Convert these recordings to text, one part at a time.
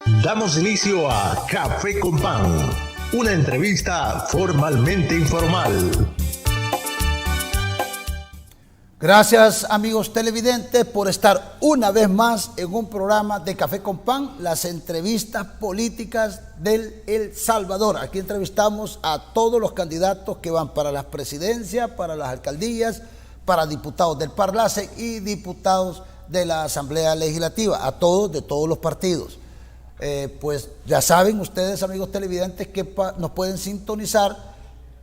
Damos inicio a Café con Pan, una entrevista formalmente informal. Gracias, amigos televidentes, por estar una vez más en un programa de Café con Pan, las entrevistas políticas del El Salvador. Aquí entrevistamos a todos los candidatos que van para las presidencias, para las alcaldías, para diputados del Parlacen y diputados de la Asamblea Legislativa, a todos de todos los partidos. Pues ya saben ustedes, amigos televidentes, que nos pueden sintonizar.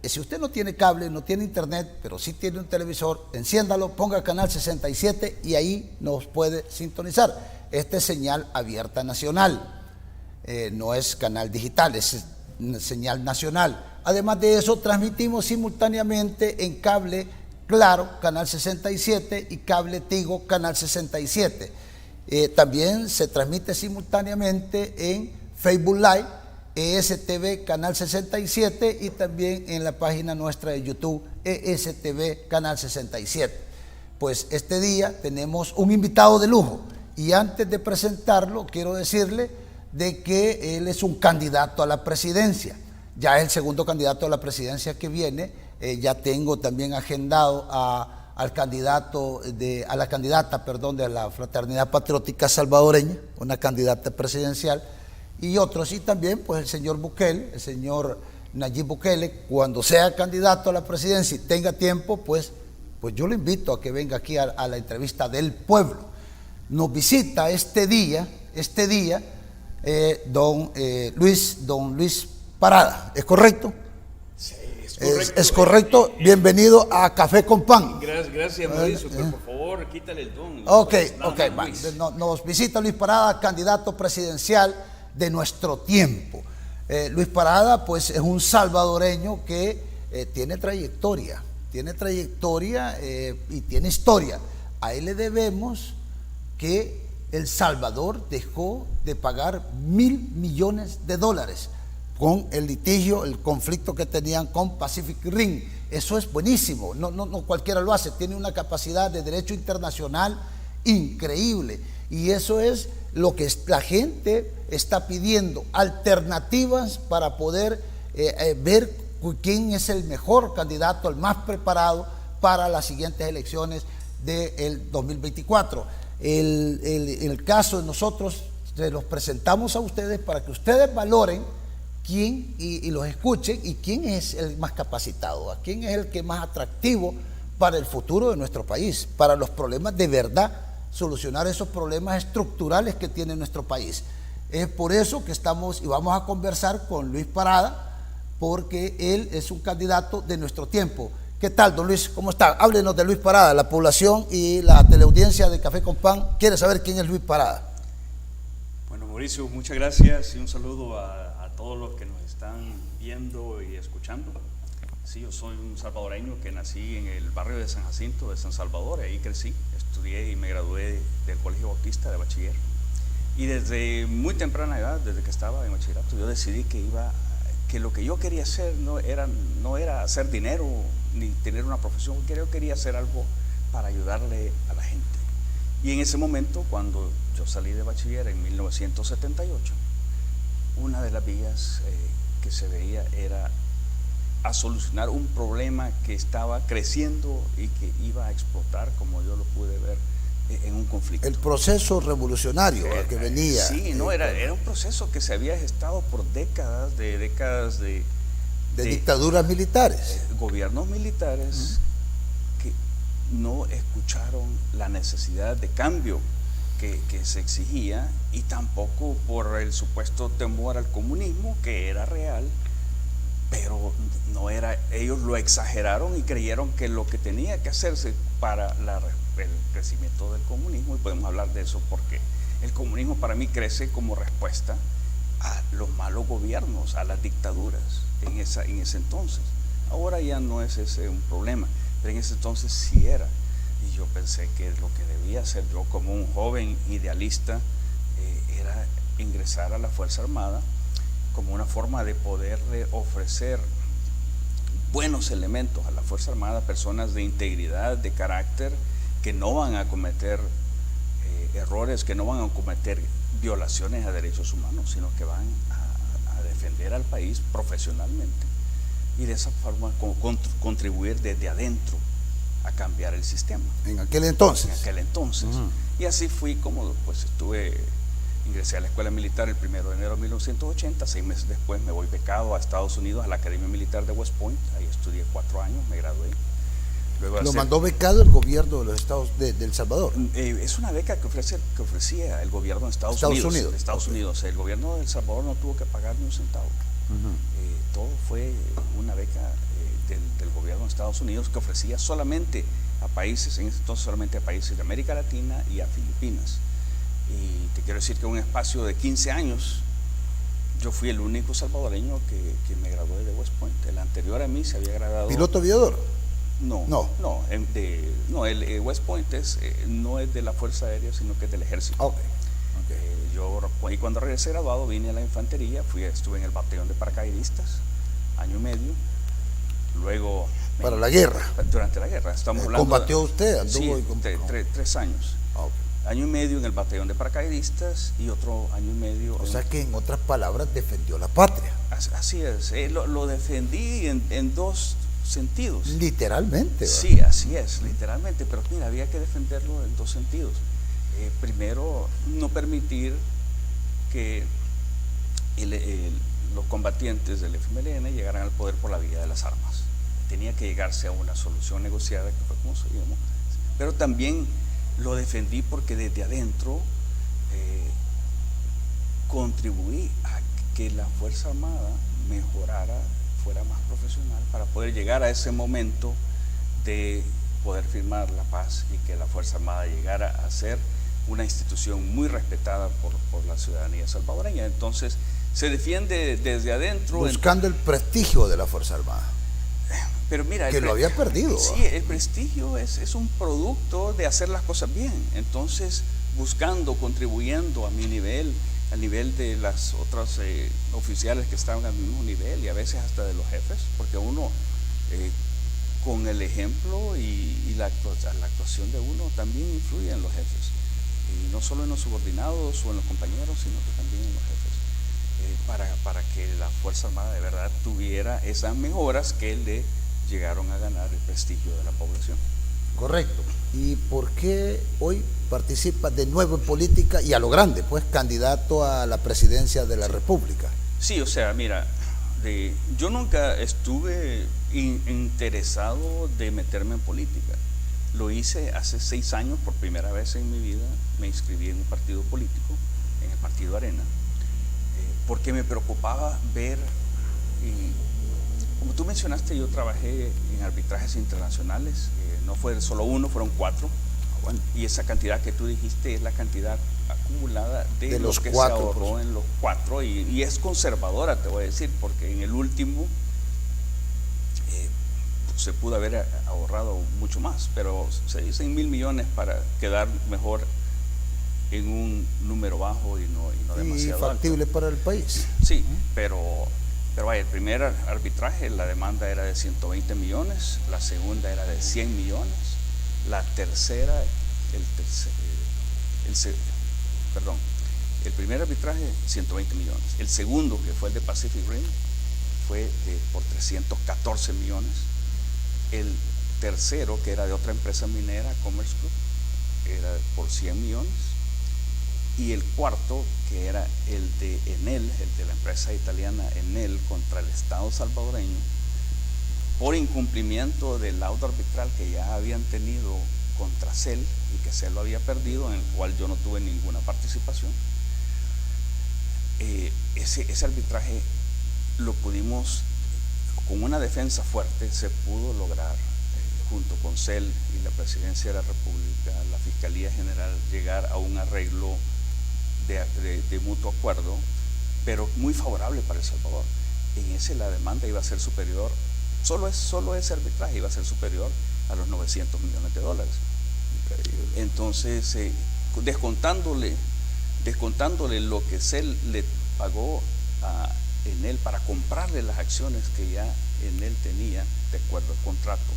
Si usted no tiene cable, no tiene internet, pero sí tiene un televisor, enciéndalo, ponga canal 67 y ahí nos puede sintonizar. Esta es señal abierta nacional, no es canal digital, es señal nacional. Además de eso, transmitimos simultáneamente en cable Claro, canal 67, y cable Tigo, canal 67. También se transmite simultáneamente en Facebook Live, ESTV Canal 67, y también en la página nuestra de YouTube, ESTV Canal 67. Pues este día tenemos un invitado de lujo, y antes de presentarlo quiero decirle de que él es un candidato a la presidencia. Ya es el segundo candidato a la presidencia que viene. Ya tengo también agendado a la candidata de la Fraternidad Patriótica Salvadoreña, una candidata presidencial, y otros, y también pues el señor Bukele, el señor Nayib Bukele, cuando sea candidato a la presidencia y tenga tiempo, pues yo lo invito a que venga aquí a la entrevista del pueblo. Nos visita este día don Luis Parada, ¿es correcto? Sí, es correcto. Es correcto. Bienvenido a Café con Pan. Gracias, Mauricio, pero por favor, quítale el don. Ok, nos visita Luis Parada, candidato presidencial de nuestro tiempo. Luis Parada, pues, es un salvadoreño que tiene trayectoria y tiene historia. A él le debemos que El Salvador dejó de pagar $1.000 millones con el litigio, el conflicto que tenían con Pacific Rim. Eso es buenísimo, no cualquiera lo hace, tiene una capacidad de derecho internacional increíble, y eso es lo que la gente está pidiendo, alternativas para poder ver quién es el mejor candidato, el más preparado para las siguientes elecciones del 2024. El caso de nosotros se los presentamos a ustedes para que ustedes valoren quién y los escuchen, y quién es el más capacitado, a quién es el que más atractivo para el futuro de nuestro país, para los problemas de verdad, solucionar esos problemas estructurales que tiene nuestro país. Es por eso que estamos y vamos a conversar con Luis Parada, porque él es un candidato de nuestro tiempo. ¿Qué tal, don Luis? ¿Cómo está? Háblenos de Luis Parada. La población y la teleaudiencia de Café con Pan quiere saber quién es Luis Parada. Bueno, Mauricio, muchas gracias y un saludo a todos los que nos están viendo y escuchando. Sí, yo soy un salvadoreño que nací en el barrio de San Jacinto de San Salvador, ahí crecí, estudié y me gradué del Colegio Bautista de bachiller. Y desde muy temprana edad, desde que estaba en bachillerato, yo decidí que lo que yo quería hacer no era hacer dinero ni tener una profesión, yo quería hacer algo para ayudarle a la gente. Y en ese momento, cuando yo salí de bachiller en 1978, una de las vías que se veía era a solucionar un problema que estaba creciendo y que iba a explotar, como yo lo pude ver, en un conflicto. El proceso revolucionario que venía. Sí, era un proceso que se había gestado por décadas de dictaduras militares. Gobiernos militares que no escucharon la necesidad de cambio que se exigía, y tampoco por el supuesto temor al comunismo, que era real, pero no era, ellos lo exageraron y creyeron que lo que tenía que hacerse para el crecimiento del comunismo, y podemos hablar de eso porque el comunismo para mí crece como respuesta a los malos gobiernos, a las dictaduras en ese entonces. Ahora ya no es ese un problema, pero en ese entonces sí era. Y yo pensé que lo que debía hacer yo como un joven idealista era ingresar a la Fuerza Armada como una forma de poderle ofrecer buenos elementos a la Fuerza Armada, personas de integridad, de carácter, que no van a cometer errores, que no van a cometer violaciones a derechos humanos, sino que van a defender al país profesionalmente y de esa forma contribuir desde adentro a cambiar el sistema. En aquel entonces. En aquel entonces. Y así fui como pues ingresé a la escuela militar el 1 de enero de 1980, 6 meses después me voy becado a Estados Unidos, a la Academia Militar de West Point, ahí estudié 4 años, me gradué. Luego ¿Lo mandó becado el gobierno de los Estados de El Salvador? Es una beca que ofrecía el gobierno de Estados Unidos. De Estados Unidos. El gobierno de El Salvador no tuvo que pagar ni un centavo. Todo fue una beca del gobierno de Estados Unidos que ofrecía solamente a países, en ese entonces solamente a países de América Latina y a Filipinas. Y te quiero decir que en un espacio de 15 años yo fui el único salvadoreño que me gradué de West Point. El anterior a mí se había graduado. ¿Piloto aviador? No, el West Point no es de la Fuerza Aérea, sino que es del Ejército. Yo cuando regresé graduado vine a la infantería, estuve en el batallón de paracaidistas, año y medio. Luego para la guerra. Durante la guerra, estamos hablando. ¿Combatió usted? Sí, 3 años. Año y medio en el batallón de paracaidistas y otro año y medio. O sea que en otras palabras defendió la patria. Así es, lo defendí en 2 sentidos. Literalmente, ¿verdad? Sí, así es, literalmente, pero mira, había que defenderlo en 2 sentidos. Primero, no permitir que los combatientes del FMLN llegaran al poder por la vía de las armas. Tenía que llegarse a una solución negociada, que fue como se llamó. Pero también lo defendí porque desde adentro contribuí a que la Fuerza Armada mejorara, fuera más profesional, para poder llegar a ese momento de poder firmar la paz y que la Fuerza Armada llegara a ser una institución muy respetada por la ciudadanía salvadoreña. Entonces se defiende desde adentro. Buscando el prestigio de la Fuerza Armada. Pero mira, que lo había perdido. Sí, el prestigio es un producto de hacer las cosas bien. Entonces, buscando, contribuyendo a mi nivel, al nivel de las otras oficiales que estaban al mismo nivel y a veces hasta de los jefes, porque uno con el ejemplo y la actuación de uno también influye en los jefes. Y no solo en los subordinados o en los compañeros, sino que también en los jefes. Para que la Fuerza Armada de verdad tuviera esas mejoras que le llegaron a ganar el prestigio de la población. Correcto. ¿Y por qué hoy participa de nuevo en política y a lo grande, pues, candidato a la presidencia de la República? Sí, o sea, mira, yo nunca estuve interesado de meterme en política. Lo hice hace 6 años, por primera vez en mi vida, me inscribí en un partido político, en el Partido Arena, porque me preocupaba ver, como tú mencionaste, yo trabajé en arbitrajes internacionales, no fue solo uno, fueron 4, y esa cantidad que tú dijiste es la cantidad acumulada de los que 4, se ahorró pues en los 4, y es conservadora, te voy a decir, porque en el último se pudo haber ahorrado mucho más, pero se dicen 1,000 millones para quedar mejor en un número bajo y no demasiado alto. Y factible alto para el país. Sí, pero vaya, el primer arbitraje, la demanda era de 120 millones, la segunda era de 100 millones, la tercera, el primer arbitraje 120 millones, el segundo, que fue el de Pacific Rim, fue por 314 millones, el tercero, que era de otra empresa minera, Commerce Group, era por 100 millones, y el cuarto, que era el de Enel, el de la empresa italiana Enel contra el Estado salvadoreño, por incumplimiento del laudo arbitral que ya habían tenido contra CEL y que CEL lo había perdido, en el cual yo no tuve ninguna participación. Ese arbitraje lo pudimos, con una defensa fuerte, se pudo lograr junto con CEL y la Presidencia de la República, la Fiscalía General, llegar a un arreglo de mutuo acuerdo, pero muy favorable para El Salvador. En ese la demanda iba a ser superior, solo ese arbitraje iba a ser superior a los 900 millones de dólares. Entonces, descontándole lo que CEL le pagó a Enel para comprarle las acciones que ya Enel tenía de acuerdo al contrato,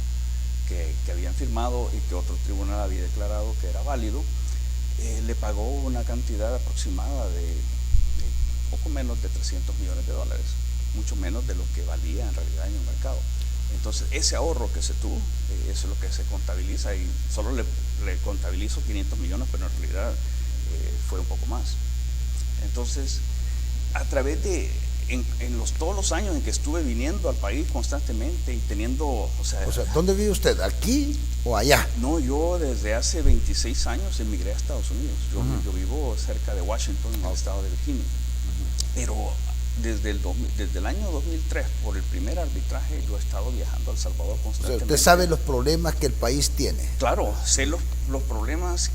que habían firmado y que otro tribunal había declarado que era válido, le pagó una cantidad aproximada de poco menos de $300 millones, mucho menos de lo que valía en realidad en el mercado. Entonces, ese ahorro que se tuvo, eso es lo que se contabiliza, y solo le contabilizo 500 millones, pero en realidad fue un poco más. Entonces, a través de, todos los años en que estuve viniendo al país constantemente y teniendo, o sea, ¿dónde vive usted? ¿Aquí o allá? No, yo desde hace 26 años emigré a Estados Unidos. Yo vivo cerca de Washington, en el estado de Virginia. Pero desde el año 2003, por el primer arbitraje, yo he estado viajando a El Salvador constantemente. Usted sabe los problemas que el país tiene. Claro, sé los problemas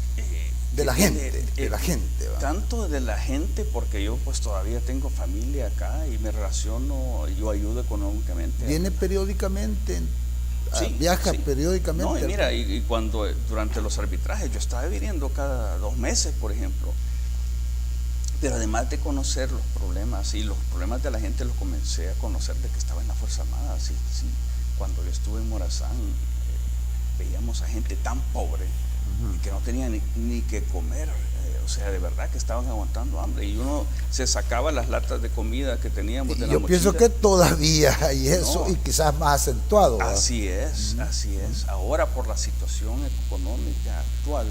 de la gente, ¿va? Tanto de la gente, porque yo pues todavía tengo familia acá y me relaciono, yo ayudo económicamente. ¿Viene periódicamente? Sí, ¿Viaja sí. periódicamente? No, y mira, y cuando durante los arbitrajes, yo estaba viniendo cada 2 meses, por ejemplo. Pero además de conocer los problemas, y los problemas de la gente los comencé a conocer de que estaba en la Fuerza Armada. Sí. Cuando yo estuve en Morazán, veíamos a gente tan pobre y que no tenía ni que comer, o sea, de verdad que estaban aguantando hambre, y uno se sacaba las latas de comida que teníamos de la yo mochila. Pienso que todavía hay eso, y quizás más acentuado, ¿verdad? Así es. Ahora, por la situación económica actual,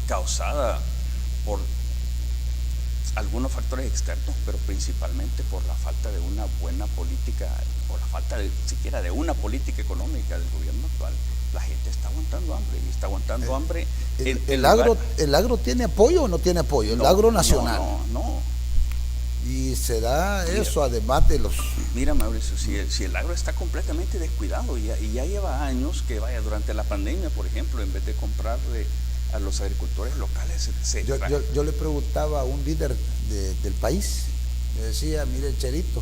causada por algunos factores externos, pero principalmente por la falta de una buena política, por la falta siquiera de una política económica del gobierno actual, la gente está aguantando hambre, y está aguantando hambre. ¿El agro tiene apoyo o no tiene apoyo? El agro nacional. No. Y se da eso, además de los... Mira, Mauricio, si el agro está completamente descuidado, y ya lleva años que, durante la pandemia, por ejemplo, en vez de comprarle a los agricultores locales, yo le preguntaba a un líder del país, le decía, mire, Cherito,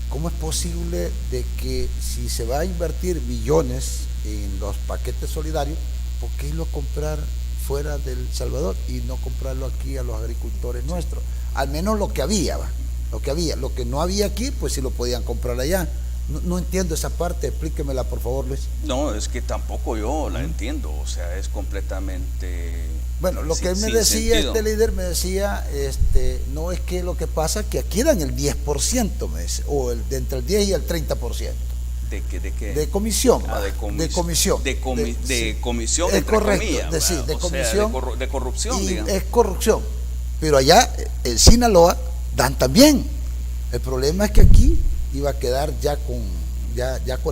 ¿cómo es posible de que si se va a invertir millones en los paquetes solidarios, ¿por qué irlo a comprar fuera del Salvador y no comprarlo aquí a los agricultores nuestros? Al menos lo que había, lo que no había aquí, pues sí lo podían comprar allá. No entiendo esa parte, explíquemela por favor, Luis. No, es que tampoco yo la entiendo, o sea, es completamente... Bueno, lo que él me decía, sentido. Este líder me decía, no es que lo que pasa que aquí dan el 10%, me dice, o de entre el 10 y el 30%. ¿De qué? De comisión. De comisión. De comisión, es correcto, comillas, de comisión. Sea, de corrupción, digamos. Es corrupción. Pero allá, en Sinaloa, dan también. El problema es que aquí iba a quedar ya con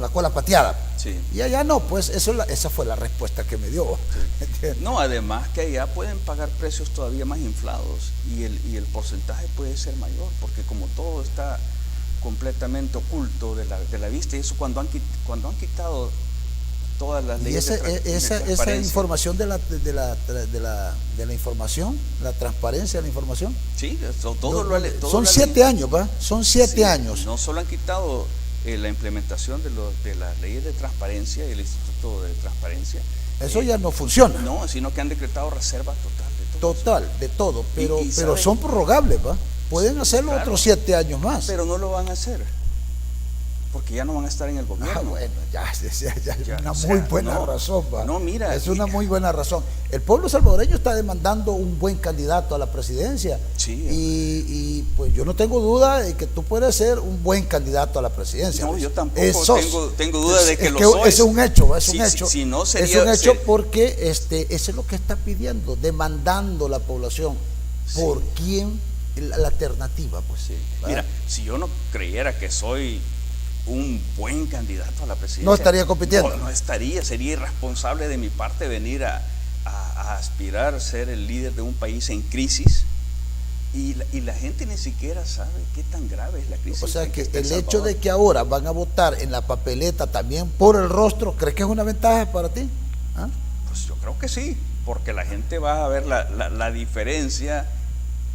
la cola pateada. Sí. Y allá no, pues esa fue la respuesta que me dio. Sí. No, además que allá pueden pagar precios todavía más inflados, y el porcentaje puede ser mayor, porque como todo está completamente oculto de la vista, y eso cuando han quitado todas las leyes. Y esa información de la información, la transparencia de la información. Sí, son 7 años, ¿va? Son 7 años. No solo han quitado la implementación de las leyes de transparencia y el Instituto de Transparencia. Eso ya no funciona. No, sino que han decretado reserva de todo, pero son prorrogables, ¿va? Pueden hacerlo otros 7 años más. Pero no lo van a hacer, porque ya no van a estar en el gobierno. Bueno, ya es una muy buena razón, ¿va? No, mira. Es una muy buena razón. El pueblo salvadoreño está demandando un buen candidato a la presidencia. Sí. Y pues yo no tengo duda de que tú puedes ser un buen candidato a la presidencia. No, yo tampoco tengo duda de que lo soy. Es un hecho, es un hecho. Si no sería, es un hecho porque eso es lo que está pidiendo, demandando la población. Sí. ¿Por quién? La alternativa, pues. Sí. Mira, si yo no creyera que soy un buen candidato a la presidencia, no estaría compitiendo. No estaría, sería irresponsable de mi parte venir a aspirar a ser el líder de un país en crisis, y la gente ni siquiera sabe qué tan grave es la crisis. O sea que el hecho de que ahora van a votar en la papeleta también por el rostro, ¿crees que es una ventaja para ti? ¿Ah? Pues yo creo que sí, porque la gente va a ver la diferencia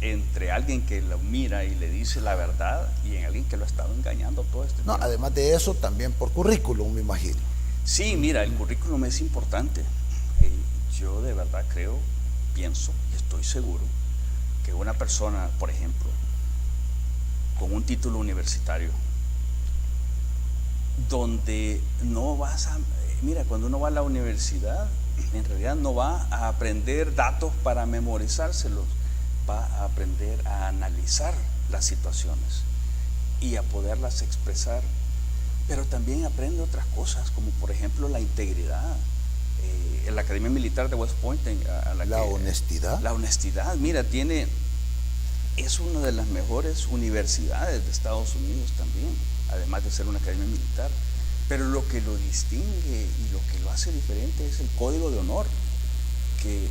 entre alguien que lo mira y le dice la verdad, y en alguien que lo ha estado engañando todo este tiempo. Además de eso, también por currículum, me imagino. Sí, mira, el currículum es importante. Yo de verdad pienso y estoy seguro que una persona, por ejemplo, con un título universitario, donde no vas a... Mira, cuando uno va a la universidad, en realidad no va a aprender datos para memorizárselos, va a aprender a analizar las situaciones y a poderlas expresar, pero también aprende otras cosas, como por ejemplo la integridad. En la Academia Militar de West Point, honestidad. La honestidad, mira, es una de las mejores universidades de Estados Unidos también, además de ser una academia militar. Pero lo que lo distingue y lo que lo hace diferente es el código de honor, que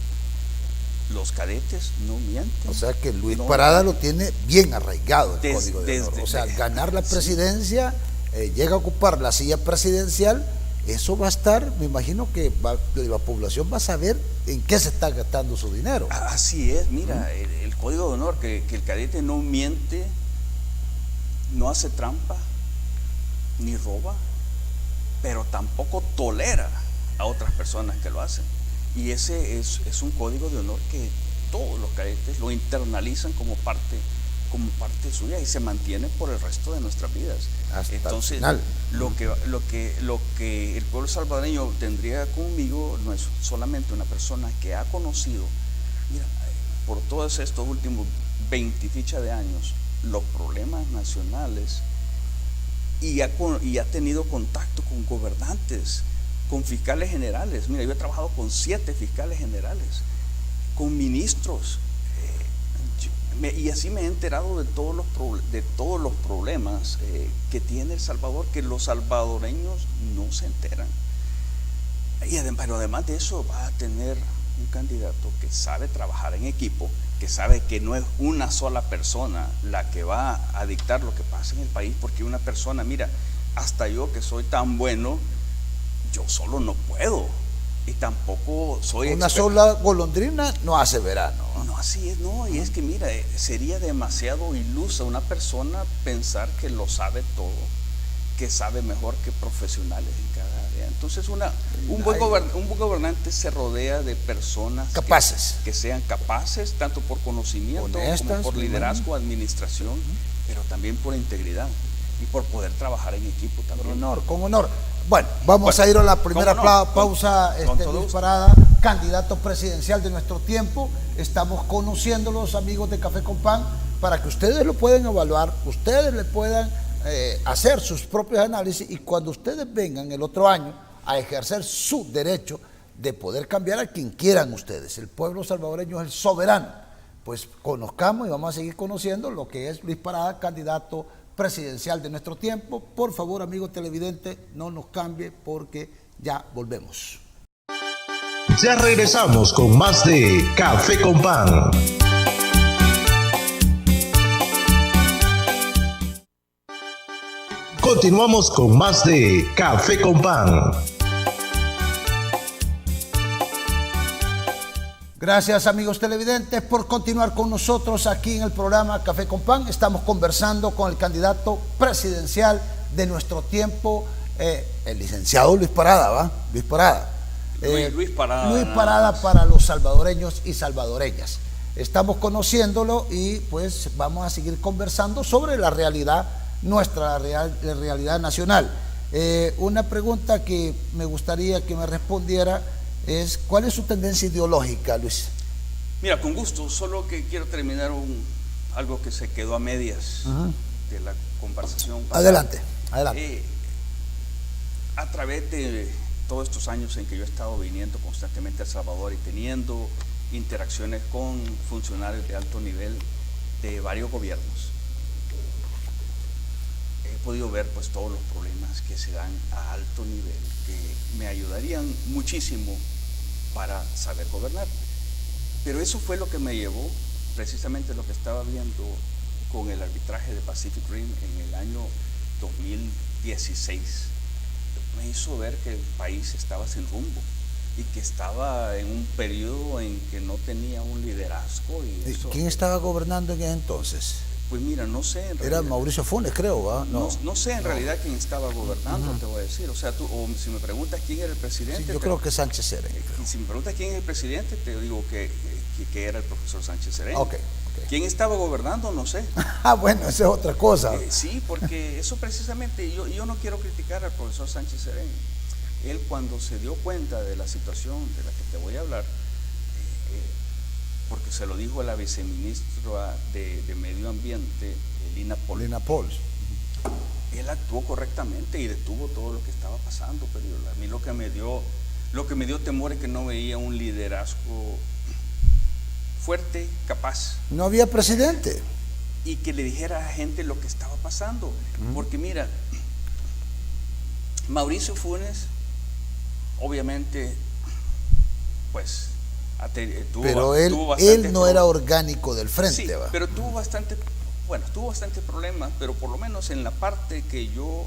los cadetes no mienten. O sea que Luis Parada lo tiene bien arraigado el código de honor. O sea, ganar la presidencia, llega a ocupar la silla presidencial, eso va a estar, me imagino que la población va a saber en qué se está gastando su dinero. Así es, mira, el código de honor, que el cadete no miente, no hace trampa, ni roba, pero tampoco tolera a otras personas que lo hacen. Y ese es un código de honor que todos los cadetes lo internalizan como parte suya y se mantiene por el resto de nuestras vidas. Hasta entonces, lo que el pueblo salvadoreño tendría conmigo no es solamente una persona que ha conocido, mira, por todos estos últimos 20 ficha de años, los problemas nacionales, y ha tenido contacto con gobernantes, con fiscales generales. Mira, yo he trabajado con 7 fiscales generales, con ministros, y así me he enterado de todos los problemas que tiene El Salvador, que los salvadoreños no se enteran. Pero además de eso, va a tener un candidato que sabe trabajar en equipo, que sabe que no es una sola persona la que va a dictar lo que pasa en el país, porque una persona, mira, hasta yo que soy tan bueno, yo solo no puedo, y tampoco soy una sola golondrina no hace verano. No, así es, no, y es que mira, sería demasiado ilusa una persona pensar que lo sabe todo, que sabe mejor que profesionales en cada área. Entonces un buen gobernante se rodea de personas capaces, que sean capaces, tanto por conocimiento, honestas, como por liderazgo, administración, pero también por integridad y por poder trabajar en equipo también. Con honor. Bueno, vamos a ir a la primera pausa. Luis Parada, candidato presidencial de nuestro tiempo. Estamos conociéndolos, amigos de Café con Pan, para que ustedes lo puedan evaluar, ustedes le puedan hacer sus propios análisis, y cuando ustedes vengan el otro año a ejercer su derecho de poder cambiar a quien quieran ustedes. El pueblo salvadoreño es el soberano. Pues conozcamos y vamos a seguir conociendo lo que es Luis Parada, candidato presidencial de nuestro tiempo. Por favor, amigo televidente, no nos cambie porque ya volvemos. Ya regresamos con más de Café con Pan. Continuamos con más de Café con Pan. Gracias, amigos televidentes, por continuar con nosotros aquí en el programa Café con Pan. Estamos conversando con el candidato presidencial de nuestro tiempo, el licenciado Luis Parada, ¿va? Luis Parada. Luis Parada. Luis Parada para los salvadoreños y salvadoreñas. Estamos conociéndolo y pues vamos a seguir conversando sobre la realidad nuestra, la realidad nacional. Una pregunta que me gustaría que me respondiera es: ¿cuál es su tendencia ideológica, Luis? Mira, con gusto, solo que quiero terminar algo que se quedó a medias de la conversación pasada. Adelante. A través de todos estos años en que yo he estado viniendo constantemente a El Salvador y teniendo interacciones con funcionarios de alto nivel de varios gobiernos, he podido ver pues todos los problemas que se dan a alto nivel, que me ayudarían muchísimo para saber gobernar. Pero eso fue lo que me llevó, precisamente lo que estaba viendo con el arbitraje de Pacific Rim en el año 2016. Me hizo ver que el país estaba sin rumbo y que estaba en un periodo en que no tenía un liderazgo. ¿Quién estaba gobernando en ese entonces? Pues mira, no sé. En Era Mauricio Funes, creo, ¿va? No sé en realidad quién estaba gobernando, te voy a decir. O sea, o si me preguntas quién era el presidente. Sí, yo creo que Sánchez Serén. Si me preguntas quién es el presidente, te digo que era el profesor Sánchez Serén. Okay. ¿Quién estaba gobernando? No sé. Bueno, esa es otra cosa. Sí, porque eso precisamente, yo no quiero criticar al profesor Sánchez Serén, él cuando se dio cuenta de la situación de la que te voy a hablar, porque se lo dijo a la viceministra de Medio Ambiente, Lina Pol. Él actuó correctamente y detuvo todo lo que estaba pasando, pero a mí lo que me dio temor es que no veía un liderazgo fuerte, capaz. No había presidente. Y que le dijera a la gente lo que estaba pasando. Porque mira, Mauricio Funes, obviamente, pues, pero él no era orgánico del frente. Sí, pero tuvo bastante problemas, pero por lo menos en la parte que yo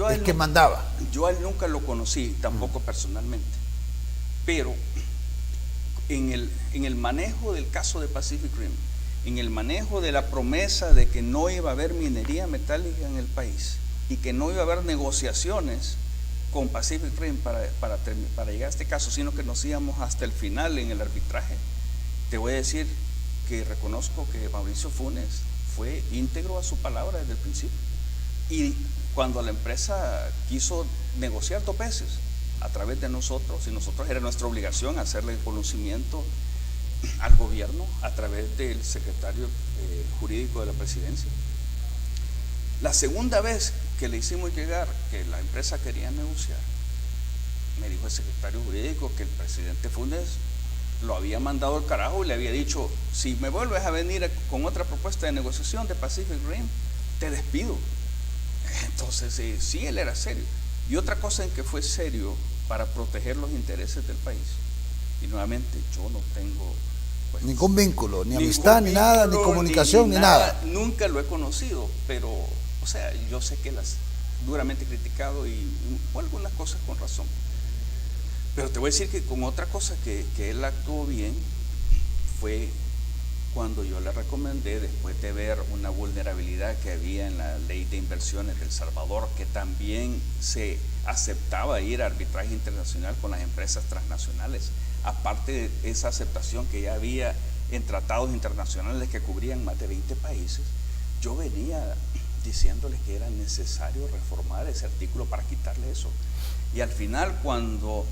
el que mandaba. Yo a él nunca lo conocí, tampoco personalmente, pero en el manejo del caso de Pacific Rim, en el manejo de la promesa de que no iba a haber minería metálica en el país y que no iba a haber negociaciones con Pacific Rim para llegar a este caso, sino que nos íbamos hasta el final en el arbitraje, te voy a decir que reconozco que Mauricio Funes fue íntegro a su palabra desde el principio. Y cuando la empresa quiso negociar 2 veces a través de nosotros, y nosotros era nuestra obligación hacerle el conocimiento al gobierno a través del secretario jurídico de la presidencia. La segunda vez que le hicimos llegar que la empresa quería negociar, me dijo el secretario jurídico que el presidente Funes lo había mandado al carajo y le había dicho: si me vuelves a venir con otra propuesta de negociación de Pacific Rim, te despido. Entonces sí, él era serio. Y otra cosa en que fue serio para proteger los intereses del país, y nuevamente yo no tengo pues, ningún vínculo, ni amistad, ni nada, ni comunicación, ni nada. Nunca lo he conocido, pero o sea, yo sé que las duramente criticado y algunas cosas con razón. Pero te voy a decir que con otra cosa que él actuó bien fue cuando yo le recomendé, después de ver una vulnerabilidad que había en la ley de inversiones de El Salvador, que también se aceptaba ir a arbitraje internacional con las empresas transnacionales, aparte de esa aceptación que ya había en tratados internacionales que cubrían más de 20 países, yo venía diciéndoles que era necesario reformar ese artículo para quitarle eso. Y al final, cuando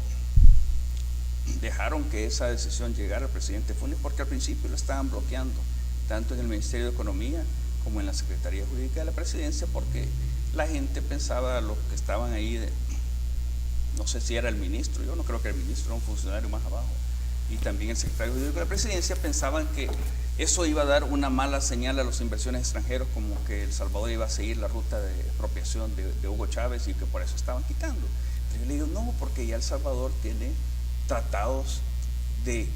dejaron que esa decisión llegara al presidente Funes, porque al principio lo estaban bloqueando, tanto en el Ministerio de Economía como en la Secretaría Jurídica de la Presidencia, porque la gente pensaba, los que estaban ahí, no sé si era el ministro, yo no creo que el ministro era un funcionario más abajo, y también el secretario jurídico de la Presidencia, pensaban que eso iba a dar una mala señal a los inversores extranjeros, como que El Salvador iba a seguir la ruta de expropiación de Hugo Chávez y que por eso estaban quitando. Pero yo le digo, no, porque ya El Salvador tiene tratados de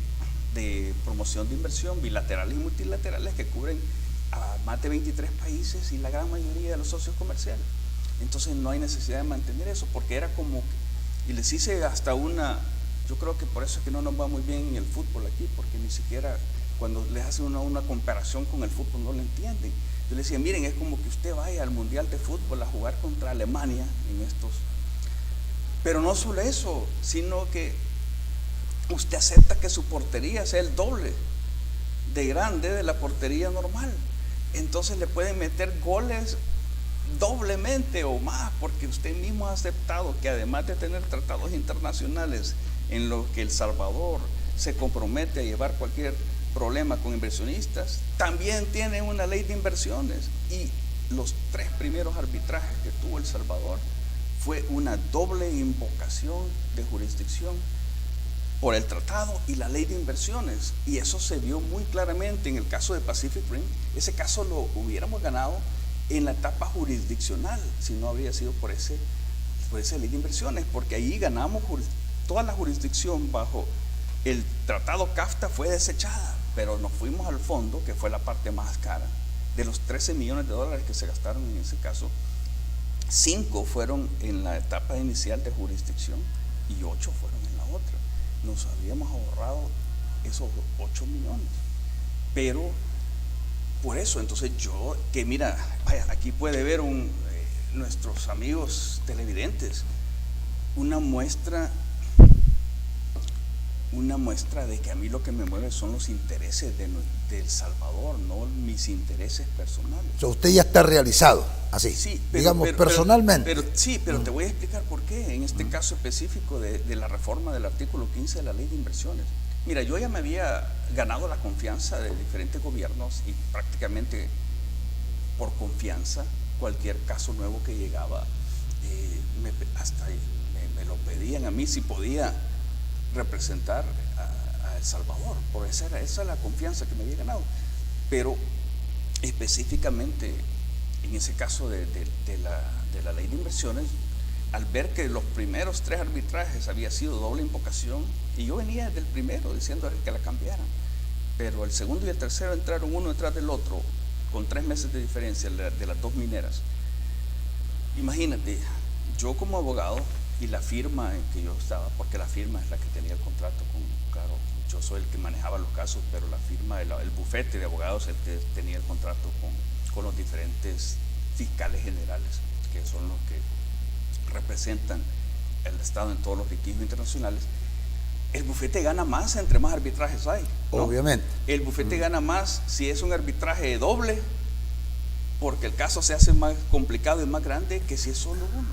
promoción de inversión bilaterales y multilaterales que cubren a más de 23 países y la gran mayoría de los socios comerciales. Entonces no hay necesidad de mantener eso, porque era como, y les hice hasta yo creo que por eso es que no nos va muy bien en el fútbol aquí, porque ni siquiera cuando les hacen una comparación con el fútbol no lo entienden. Yo les decía, miren, es como que usted vaya al Mundial de Fútbol a jugar contra Alemania en estos. Pero no solo eso, sino que usted acepta que su portería sea el doble de grande de la portería normal. Entonces le pueden meter goles doblemente o más, porque usted mismo ha aceptado que además de tener tratados internacionales en los que El Salvador se compromete a llevar cualquier problema con inversionistas, también tiene una ley de inversiones. Y los 3 primeros arbitrajes que tuvo El Salvador fue una doble invocación de jurisdicción por el tratado y la ley de inversiones, y eso se vio muy claramente en el caso de Pacific Rim. Ese caso lo hubiéramos ganado en la etapa jurisdiccional si no habría sido por esa ley de inversiones, porque ahí ganamos toda la jurisdicción bajo el tratado CAFTA fue desechada, pero nos fuimos al fondo, que fue la parte más cara. De los 13 millones de dólares que se gastaron en ese caso, 5 fueron en la etapa inicial de jurisdicción y 8 fueron en la otra. Nos habíamos ahorrado esos 8 millones. Pero por eso, entonces mira, vaya, aquí puede ver nuestros amigos televidentes, una muestra una muestra de que a mí lo que me mueve son los intereses de El Salvador, no mis intereses personales. O sea, usted ya está realizado, así, Sí, digamos, personalmente. Pero te voy a explicar por qué, en este caso específico de la reforma del artículo 15 de la Ley de Inversiones. Mira, yo ya me había ganado la confianza de diferentes gobiernos y prácticamente por confianza, cualquier caso nuevo que llegaba, hasta me lo pedían a mí si podía representar a El Salvador, por esa es la confianza que me había ganado. Pero específicamente en ese caso de la Ley de Inversiones, al ver que los primeros 3 arbitrajes había sido doble invocación, y yo venía del primero diciendo que la cambiaran, pero el segundo y el tercero entraron uno detrás del otro con 3 meses de diferencia de las 2 mineras. Imagínate, yo como abogado y la firma en que yo estaba, porque la firma es la que tenía el contrato claro, yo soy el que manejaba los casos, pero la firma, el bufete de abogados el que tenía el contrato con los diferentes fiscales generales, que son los que representan el Estado en todos los litigios internacionales. El bufete gana más entre más arbitrajes hay, ¿no? Obviamente. El bufete gana más si es un arbitraje doble, porque el caso se hace más complicado y más grande que si es solo uno.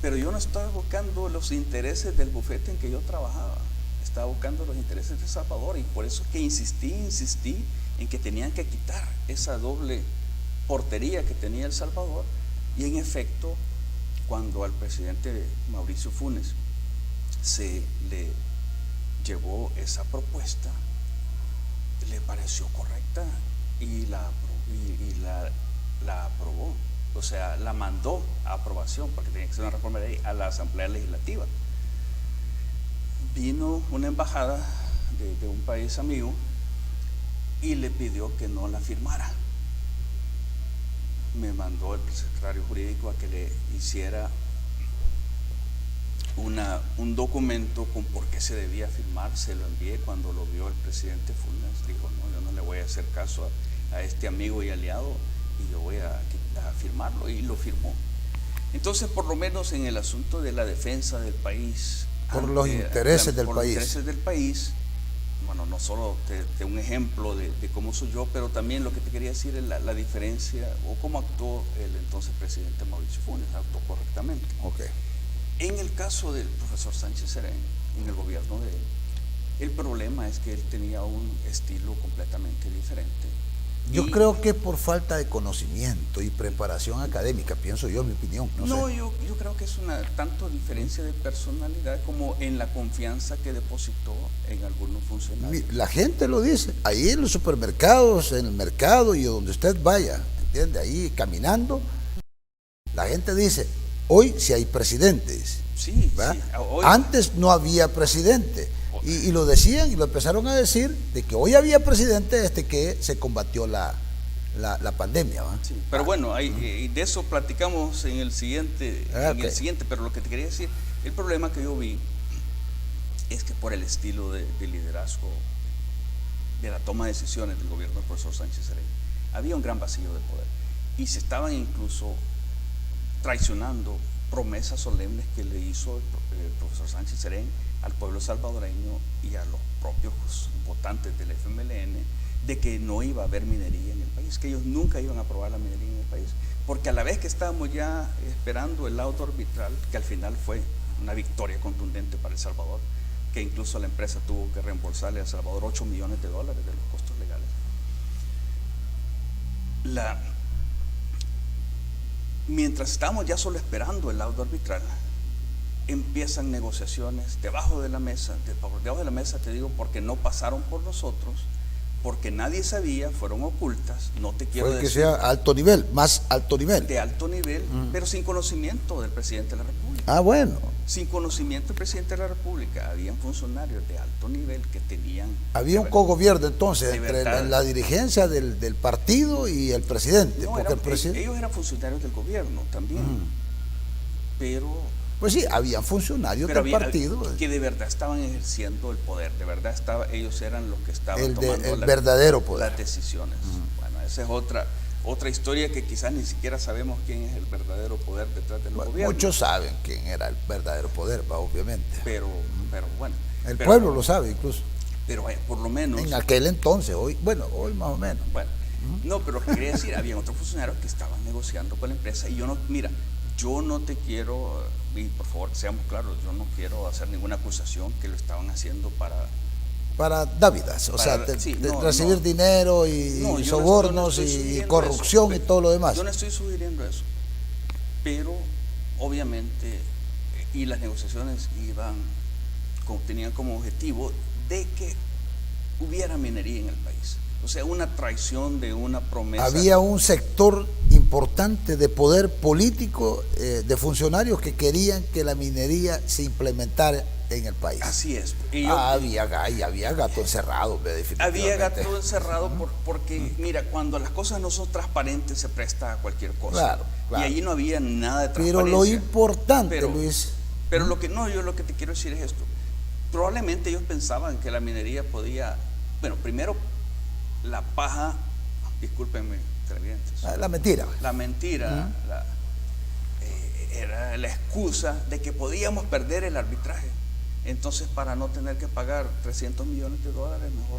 Pero yo no estaba buscando los intereses del bufete en que yo trabajaba, estaba buscando los intereses de El Salvador, y por eso es que insistí en que tenían que quitar esa doble portería que tenía El Salvador. Y en efecto, cuando al presidente Mauricio Funes se le llevó esa propuesta, le pareció correcta y la aprobó, o sea, la mandó a aprobación, porque tenía que ser una reforma de ley, a la Asamblea Legislativa. Vino una embajada de un país amigo y le pidió que no la firmara. Me mandó el secretario jurídico a que le hiciera un documento con por qué se debía firmar. Se lo envié. Cuando lo vio el presidente Funes, dijo: no, yo no le voy a hacer caso a este amigo y aliado, y yo voy a firmarlo, y lo firmó. Entonces, por lo menos en el asunto de la defensa del país, por los intereses del país, bueno, no solo de un ejemplo de cómo soy yo, pero también lo que te quería decir es la diferencia, o cómo actuó el entonces presidente Mauricio Funes. Actuó correctamente. Okay. En el caso del profesor Sánchez Serén, en el gobierno de él, el problema es que él tenía un estilo completamente diferente. Yo creo que por falta de conocimiento y preparación académica, pienso yo, mi opinión. No sé. Yo creo que es una tanto diferencia de personalidad como en la confianza que depositó en algunos funcionarios. La gente lo dice, ahí en los supermercados, en el mercado y donde usted vaya, ¿entiende? Ahí caminando, la gente dice: hoy sí hay presidentes. Sí, hoy. Antes no había presidente. Y lo decían y lo empezaron a decir de que hoy había presidente desde que se combatió la pandemia. ¿Va? Sí, pero bueno, de eso platicamos en el siguiente, pero lo que te quería decir, el problema que yo vi es que por el estilo de liderazgo, de la toma de decisiones del gobierno del profesor Sánchez Serén, había un gran vacío de poder, y se estaban incluso traicionando promesas solemnes que le hizo el profesor Sánchez Serén al pueblo salvadoreño y a los propios votantes del FMLN, de que no iba a haber minería en el país, que ellos nunca iban a aprobar la minería en el país, porque a la vez que estábamos ya esperando el laudo arbitral, que al final fue una victoria contundente para El Salvador, que incluso la empresa tuvo que reembolsarle a El Salvador $8 millones de los costos legales. Mientras estábamos ya solo esperando el laudo arbitral, empiezan negociaciones debajo de la mesa, te digo, porque no pasaron por nosotros, porque nadie sabía, fueron ocultas, no te quiero decir. Que sea alto nivel, más alto nivel. De alto nivel, pero sin conocimiento del presidente de la República. Ah, bueno. Sin conocimiento del presidente de la República, habían funcionarios de alto nivel que tenían... Había un cogobierno entonces entre la dirigencia del partido y el presidente. No, porque ellos eran funcionarios del gobierno también, pero... Pues sí, habían funcionarios del partido. Que de verdad estaban ejerciendo el poder, de verdad ellos eran los que estaban tomando el verdadero poder. Las decisiones. Bueno, esa es otra historia que quizás ni siquiera sabemos quién es el verdadero poder detrás del gobierno. Muchos saben quién era el verdadero poder, obviamente. Pero bueno, El Pero- pueblo lo sabe incluso. Pero por lo menos... En aquel entonces, hoy más o menos. Bueno, no, pero lo que quería decir, había otros funcionarios que estaban negociando con la empresa y yo no te quiero, y por favor seamos claros, yo no quiero hacer ninguna acusación que lo estaban haciendo Para dávidas, o sea, recibir dinero y No, yo sobornos no estoy y sugiriendo corrupción eso, y todo lo demás. Yo no estoy sugiriendo eso, pero obviamente, y las negociaciones tenían como objetivo de que hubiera minería en el país. O sea, una traición de una promesa. Había un sector importante de poder político, de funcionarios que querían que la minería se implementara en el país. Así es. Había gato encerrado, definitivamente. Había gato encerrado porque, mira, cuando las cosas no son transparentes se presta a cualquier cosa. Claro. Y allí no había nada de transparencia. Pero lo importante, Luis... Pero yo lo que te quiero decir es esto. Probablemente ellos pensaban que la minería podía... Bueno, primero, la paja, discúlpenme, televidentes. La mentira. La mentira era la excusa de que podíamos perder el arbitraje. Entonces, para no tener que pagar $300 millones,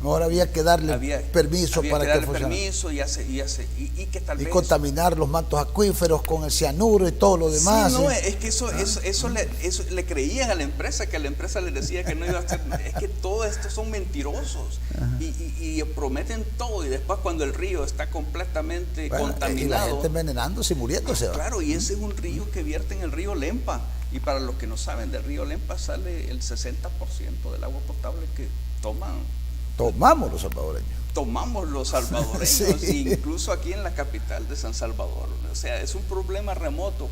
mejor había que darle permiso para que funcionara. Permiso y que tal vez contaminar los mantos acuíferos con el cianuro y todo lo demás. Sí, no, es que eso le creían a la empresa, que a la empresa les decía que no iba a hacer. Es que todos estos son mentirosos y prometen todo, y después cuando el río está completamente contaminado. Y la gente envenenándose y muriéndose. Claro, y ese es un río que vierte en el río Lempa. Y para los que no saben, del río Lempa sale el 60% del agua potable que tomamos los salvadoreños. Tomamos los salvadoreños, sí. Incluso aquí en la capital de San Salvador. O sea, es un problema remoto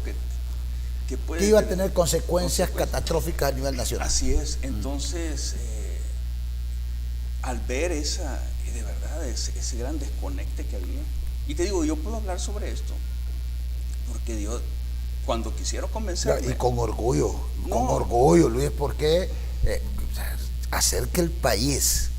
que puede... Que iba a tener consecuencias catastróficas a nivel nacional. Así es. Entonces, al ver de verdad, ese gran desconecte que había, y te digo, yo puedo hablar sobre esto, porque Dios... Cuando quisieron convencerme. Y con orgullo, Luis, porque hacer que el país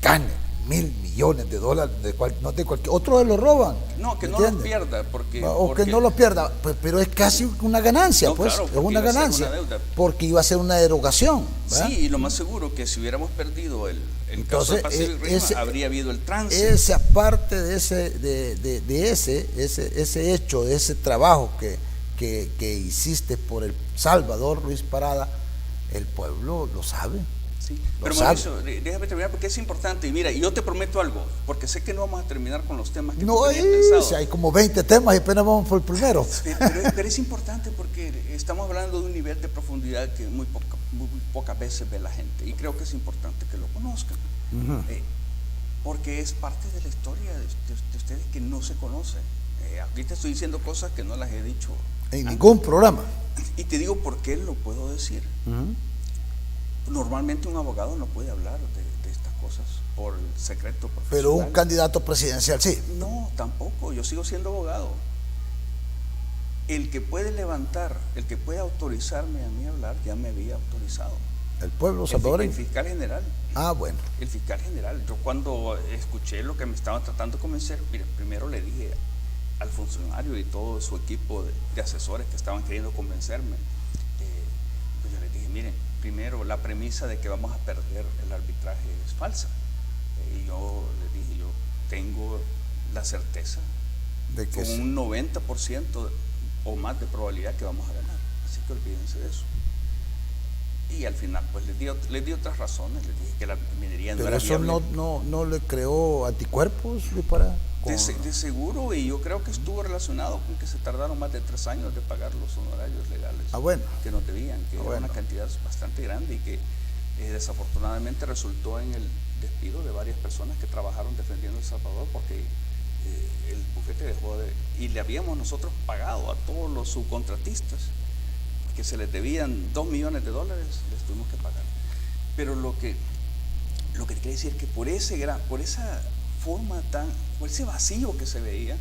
gane $1.000 millones, no de cualquier, otros lo roban. No, que no los pierda, porque que no los pierda, pero es casi una ganancia, no, pues, claro, es una ganancia, porque iba a ser una derogación, ¿verdad? Sí, y lo más seguro que si hubiéramos perdido el caso de Pacífico Río, habría habido el tránsito. Esa parte de ese hecho, de ese trabajo que hiciste por El Salvador, Luis Parada, el pueblo lo sabe. Sí. Pero Mauricio, déjame terminar porque es importante. Y mira, yo te prometo algo, porque sé que no vamos a terminar con los temas que tú tenías pensado. Si hay como 20 temas y apenas vamos por el primero. Pero es importante porque estamos hablando de un nivel de profundidad que muy pocas veces ve la gente. Y creo que es importante que lo conozcan. Porque es parte de la historia de ustedes que no se conocen. Ahorita estoy diciendo cosas que no las he dicho en ningún programa. Y te digo por qué lo puedo decir. Normalmente un abogado no puede hablar de estas cosas por el secreto profesional. Pero un candidato presidencial sí. No, tampoco. Yo sigo siendo abogado. El que puede autorizarme a mí a hablar, ya me había autorizado. ¿El pueblo salvadoreño? El fiscal general. Ah, bueno. El fiscal general. Yo cuando escuché lo que me estaban tratando de convencer, mire, primero le dije al funcionario y todo su equipo de asesores que estaban queriendo convencerme, pues yo les dije, miren, primero la premisa de que vamos a perder el arbitraje es falsa. Y yo les dije, yo tengo la certeza de que con un 90% o más de probabilidad que vamos a ganar. Así que olvídense de eso. Y al final pues les di otras razones, les dije que la minería no era viable. ¿Pero eso no le creó anticuerpos, Luis Parada? De seguro, y yo creo que estuvo relacionado con que se tardaron más de 3 años de pagar los honorarios legales que nos debían, que era una cantidad bastante grande y que desafortunadamente resultó en el despido de varias personas que trabajaron defendiendo El Salvador, porque el bufete dejó y le habíamos nosotros pagado a todos los subcontratistas que se les debían $2 millones, les tuvimos que pagar. Pero lo que te quiero decir es que por esa forma por ese vacío que se veía,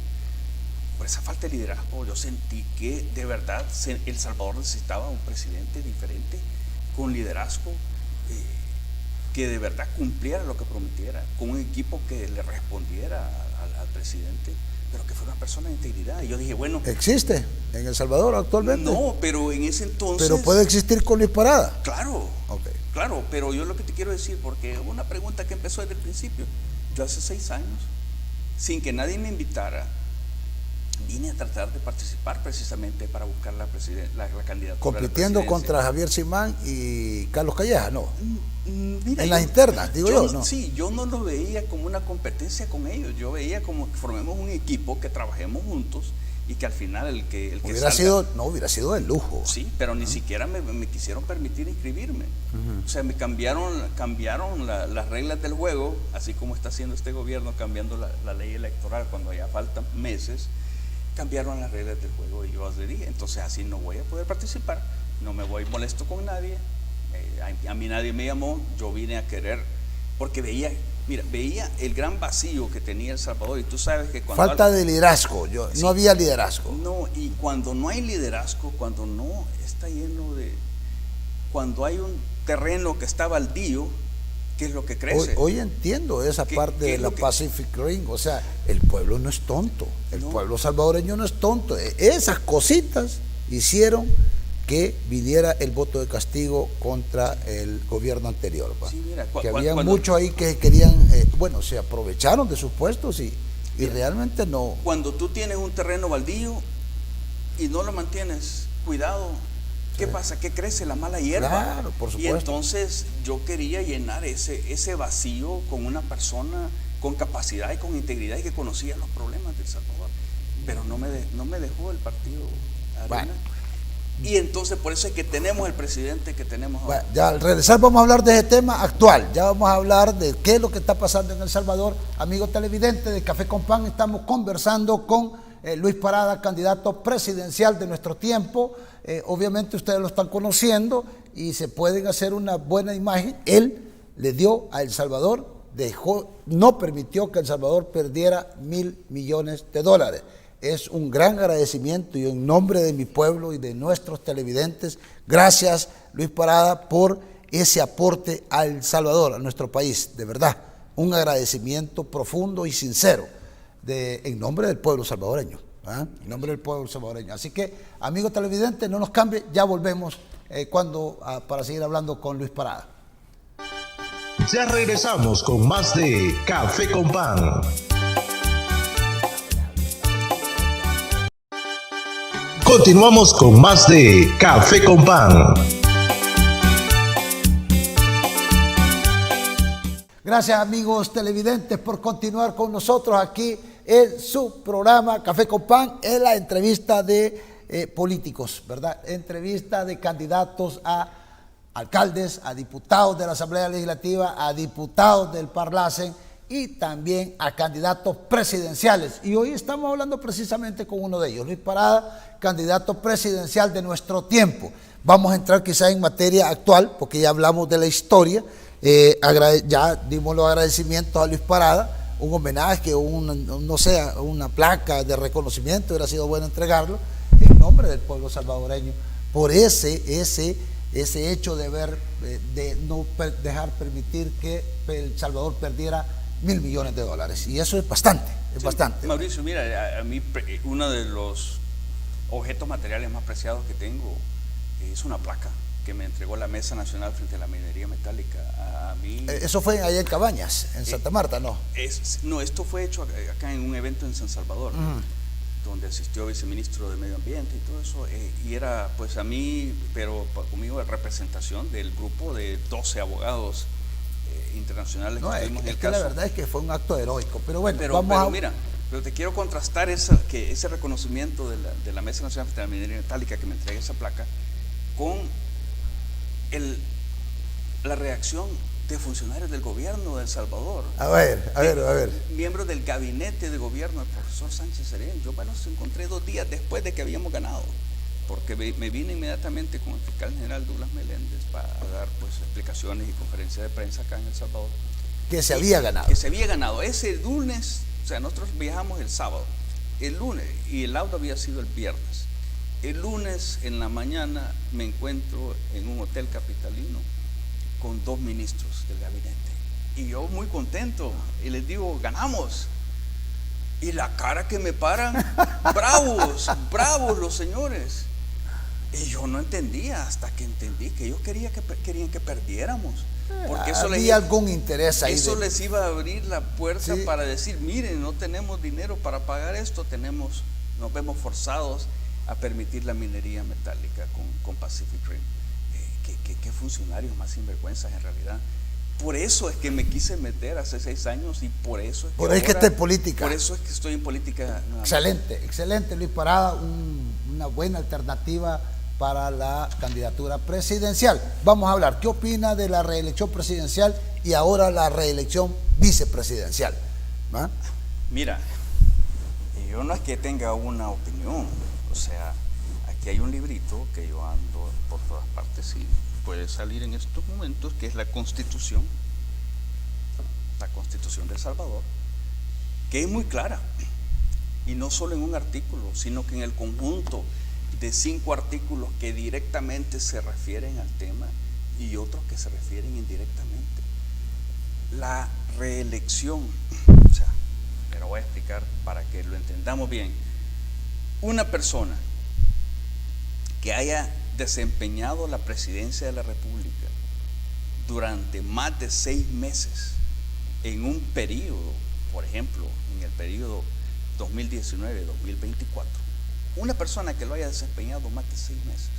por esa falta de liderazgo, yo sentí que de verdad El Salvador necesitaba un presidente diferente, con liderazgo, que de verdad cumpliera lo que prometiera, con un equipo que le respondiera al presidente, pero que fue una persona de integridad. Y yo dije, bueno... ¿Existe en El Salvador actualmente? No, pero en ese entonces... Pero puede existir con Luis Parada. Claro, Okay. claro, pero yo lo que te quiero decir, porque hubo una pregunta que empezó desde el principio. Yo hace 6 años, sin que nadie me invitara, vine a tratar de participar precisamente para buscar la candidatura. Compitiendo contra Javier Simán y Carlos Calleja, ¿no? Mira, en las internas, digo yo, ¿no? Sí, yo no lo veía como una competencia con ellos. Yo veía como que formemos un equipo, que trabajemos juntos y que al final el que hubiera sido de lujo. Sí, pero ni siquiera me quisieron permitir inscribirme. O sea, me cambiaron las reglas del juego, así como está haciendo este gobierno, cambiando la ley electoral cuando ya faltan meses. Cambiaron las reglas del juego y yo les dije, entonces así no voy a poder participar, no me voy molesto con nadie, a mí nadie me llamó, yo vine a querer, porque veía el gran vacío que tenía El Salvador, y tú sabes que cuando... Falta de liderazgo, sí, no había liderazgo. No, y cuando no hay liderazgo, cuando no está lleno de... Cuando hay un terreno que está baldío, ¿qué es lo que crece? Hoy entiendo esa parte de la Pacific Ring, o sea, el pueblo no es tonto, el pueblo salvadoreño no es tonto. Esas cositas hicieron que viniera el voto de castigo contra el gobierno anterior. Sí, mira, que había muchos ahí que querían, se aprovecharon de sus puestos y realmente no. Cuando tú tienes un terreno baldío y no lo mantienes cuidado, ¿qué pasa? Que crece la mala hierba. Claro, por supuesto. Y entonces yo quería llenar ese vacío con una persona con capacidad y con integridad y que conocía los problemas de El Salvador. Pero no me dejó el partido Arena. Bueno. Y entonces por eso es que tenemos el presidente que tenemos ahora. Bueno, ya al regresar vamos a hablar de ese tema actual. Ya vamos a hablar de qué es lo que está pasando en El Salvador. Amigos televidentes de Café con Pan, estamos conversando con Luis Parada, candidato presidencial de nuestro tiempo. Obviamente ustedes lo están conociendo y se pueden hacer una buena imagen. Él le dio a El Salvador, no permitió que El Salvador perdiera $1,000 millones. Es un gran agradecimiento y en nombre de mi pueblo y de nuestros televidentes, gracias Luis Parada por ese aporte a El Salvador, a nuestro país. De verdad, un agradecimiento profundo y sincero en nombre del pueblo salvadoreño. En nombre del pueblo salvadoreño. Así que, amigos televidentes, no nos cambie, ya volvemos para seguir hablando con Luis Parada. Ya regresamos con más de Café con Pan. Continuamos con más de Café con Pan. Gracias, amigos televidentes, por continuar con nosotros aquí en su programa Café con Pan, en la entrevista de políticos, ¿verdad? Entrevista de candidatos a alcaldes, a diputados de la Asamblea Legislativa, a diputados del Parlacen y también a candidatos presidenciales. Y hoy estamos hablando precisamente con uno de ellos, Luis Parada, candidato presidencial de nuestro tiempo. Vamos a entrar quizá en materia actual, porque ya hablamos de la historia, ya dimos los agradecimientos a Luis Parada, un homenaje, una placa de reconocimiento, hubiera sido bueno entregarlo, en nombre del pueblo salvadoreño, por ese hecho de no dejar permitir que El Salvador perdiera $1,000 millones. Y eso es bastante, bastante. Mauricio, mira, a mí uno de los objetos materiales más preciados que tengo es una placa que me entregó la Mesa Nacional frente a la Minería Metálica. A mí, eso fue allá en Cabañas, en Santa Marta, ¿no? No, esto fue hecho acá en un evento en San Salvador, donde asistió el viceministro de Medio Ambiente y todo eso, y era pues a mí, pero conmigo, representación del grupo de 12 abogados internacionales que tuvimos en el caso. La verdad es que fue un acto heroico, pero bueno, pero te quiero contrastar ese reconocimiento de la Mesa Nacional de la Minería Metálica que me entrega esa placa con la reacción de funcionarios del gobierno de El Salvador. A ver. Miembros del gabinete de gobierno del profesor Sánchez Serén. Yo los encontré 2 días después de que habíamos ganado, porque me vine inmediatamente con el fiscal general Douglas Meléndez para dar pues explicaciones y conferencias de prensa acá en El Salvador. Que se había ganado. Que se había ganado. Ese lunes, o sea, nosotros viajamos el sábado, el lunes, y el auto había sido el viernes. El lunes en la mañana me encuentro en un hotel capitalino con 2 ministros del gabinete. Y yo muy contento, y les digo, ganamos. Y la cara que me paran, bravos, bravos los señores. Y yo no entendía hasta que entendí que ellos querían que perdiéramos. Porque eso había algún interés ahí. Eso les iba a abrir la puerta, sí, para decir, miren, no tenemos dinero para pagar esto, nos vemos forzados a permitir la minería metálica con Pacific Rim. ¿Qué funcionarios más sinvergüenzas en realidad? Por eso es que me quise meter hace 6 años y por eso es que ahora estoy en política. Por eso es que estoy en política nuevamente. Excelente, excelente, Luis Parada, una buena alternativa para la candidatura presidencial. Vamos a hablar, ¿qué opina de la reelección presidencial y ahora la reelección vicepresidencial? ¿Va? Mira, yo no es que tenga una opinión, o sea, aquí hay un librito que yo ando por todas partes y puede salir en estos momentos, que es la Constitución de El Salvador, que es muy clara, y no solo en un artículo, sino que en el conjunto de 5 artículos que directamente se refieren al tema y otros que se refieren indirectamente. La reelección, o sea, me lo voy a explicar para que lo entendamos bien. Una persona que haya desempeñado la presidencia de la República durante más de 6 meses en un periodo, por ejemplo, en el periodo 2019-2024, una persona que lo haya desempeñado más de 6 meses,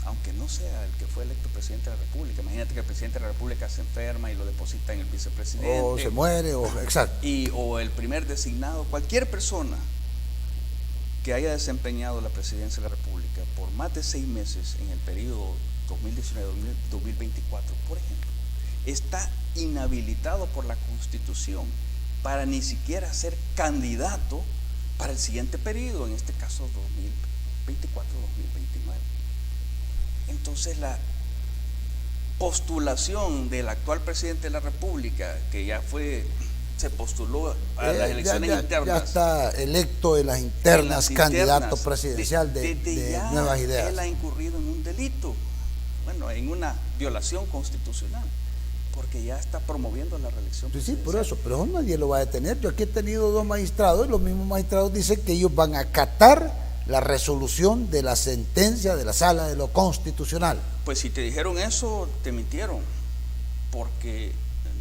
aunque no sea el que fue electo presidente de la República, imagínate que el presidente de la República se enferma y lo deposita en el vicepresidente, o se muere, exacto, o el primer designado, cualquier persona que haya desempeñado la presidencia de la República por más de 6 meses en el periodo 2019-2024, por ejemplo, está inhabilitado por la Constitución para ni siquiera ser candidato para el siguiente periodo, en este caso 2024-2029. Entonces la postulación del actual presidente de la República, que ya se postuló a las elecciones internas. Ya está electo en las internas, candidato presidencial de Nuevas Ideas. Él ha incurrido en un delito, bueno, en una violación constitucional, porque ya está promoviendo la reelección presidencial. Sí, por eso, pero nadie lo va a detener. Yo aquí he tenido 2 magistrados y los mismos magistrados dicen que ellos van a acatar la resolución de la sentencia de la Sala de lo Constitucional. Pues si te dijeron eso, te mintieron, porque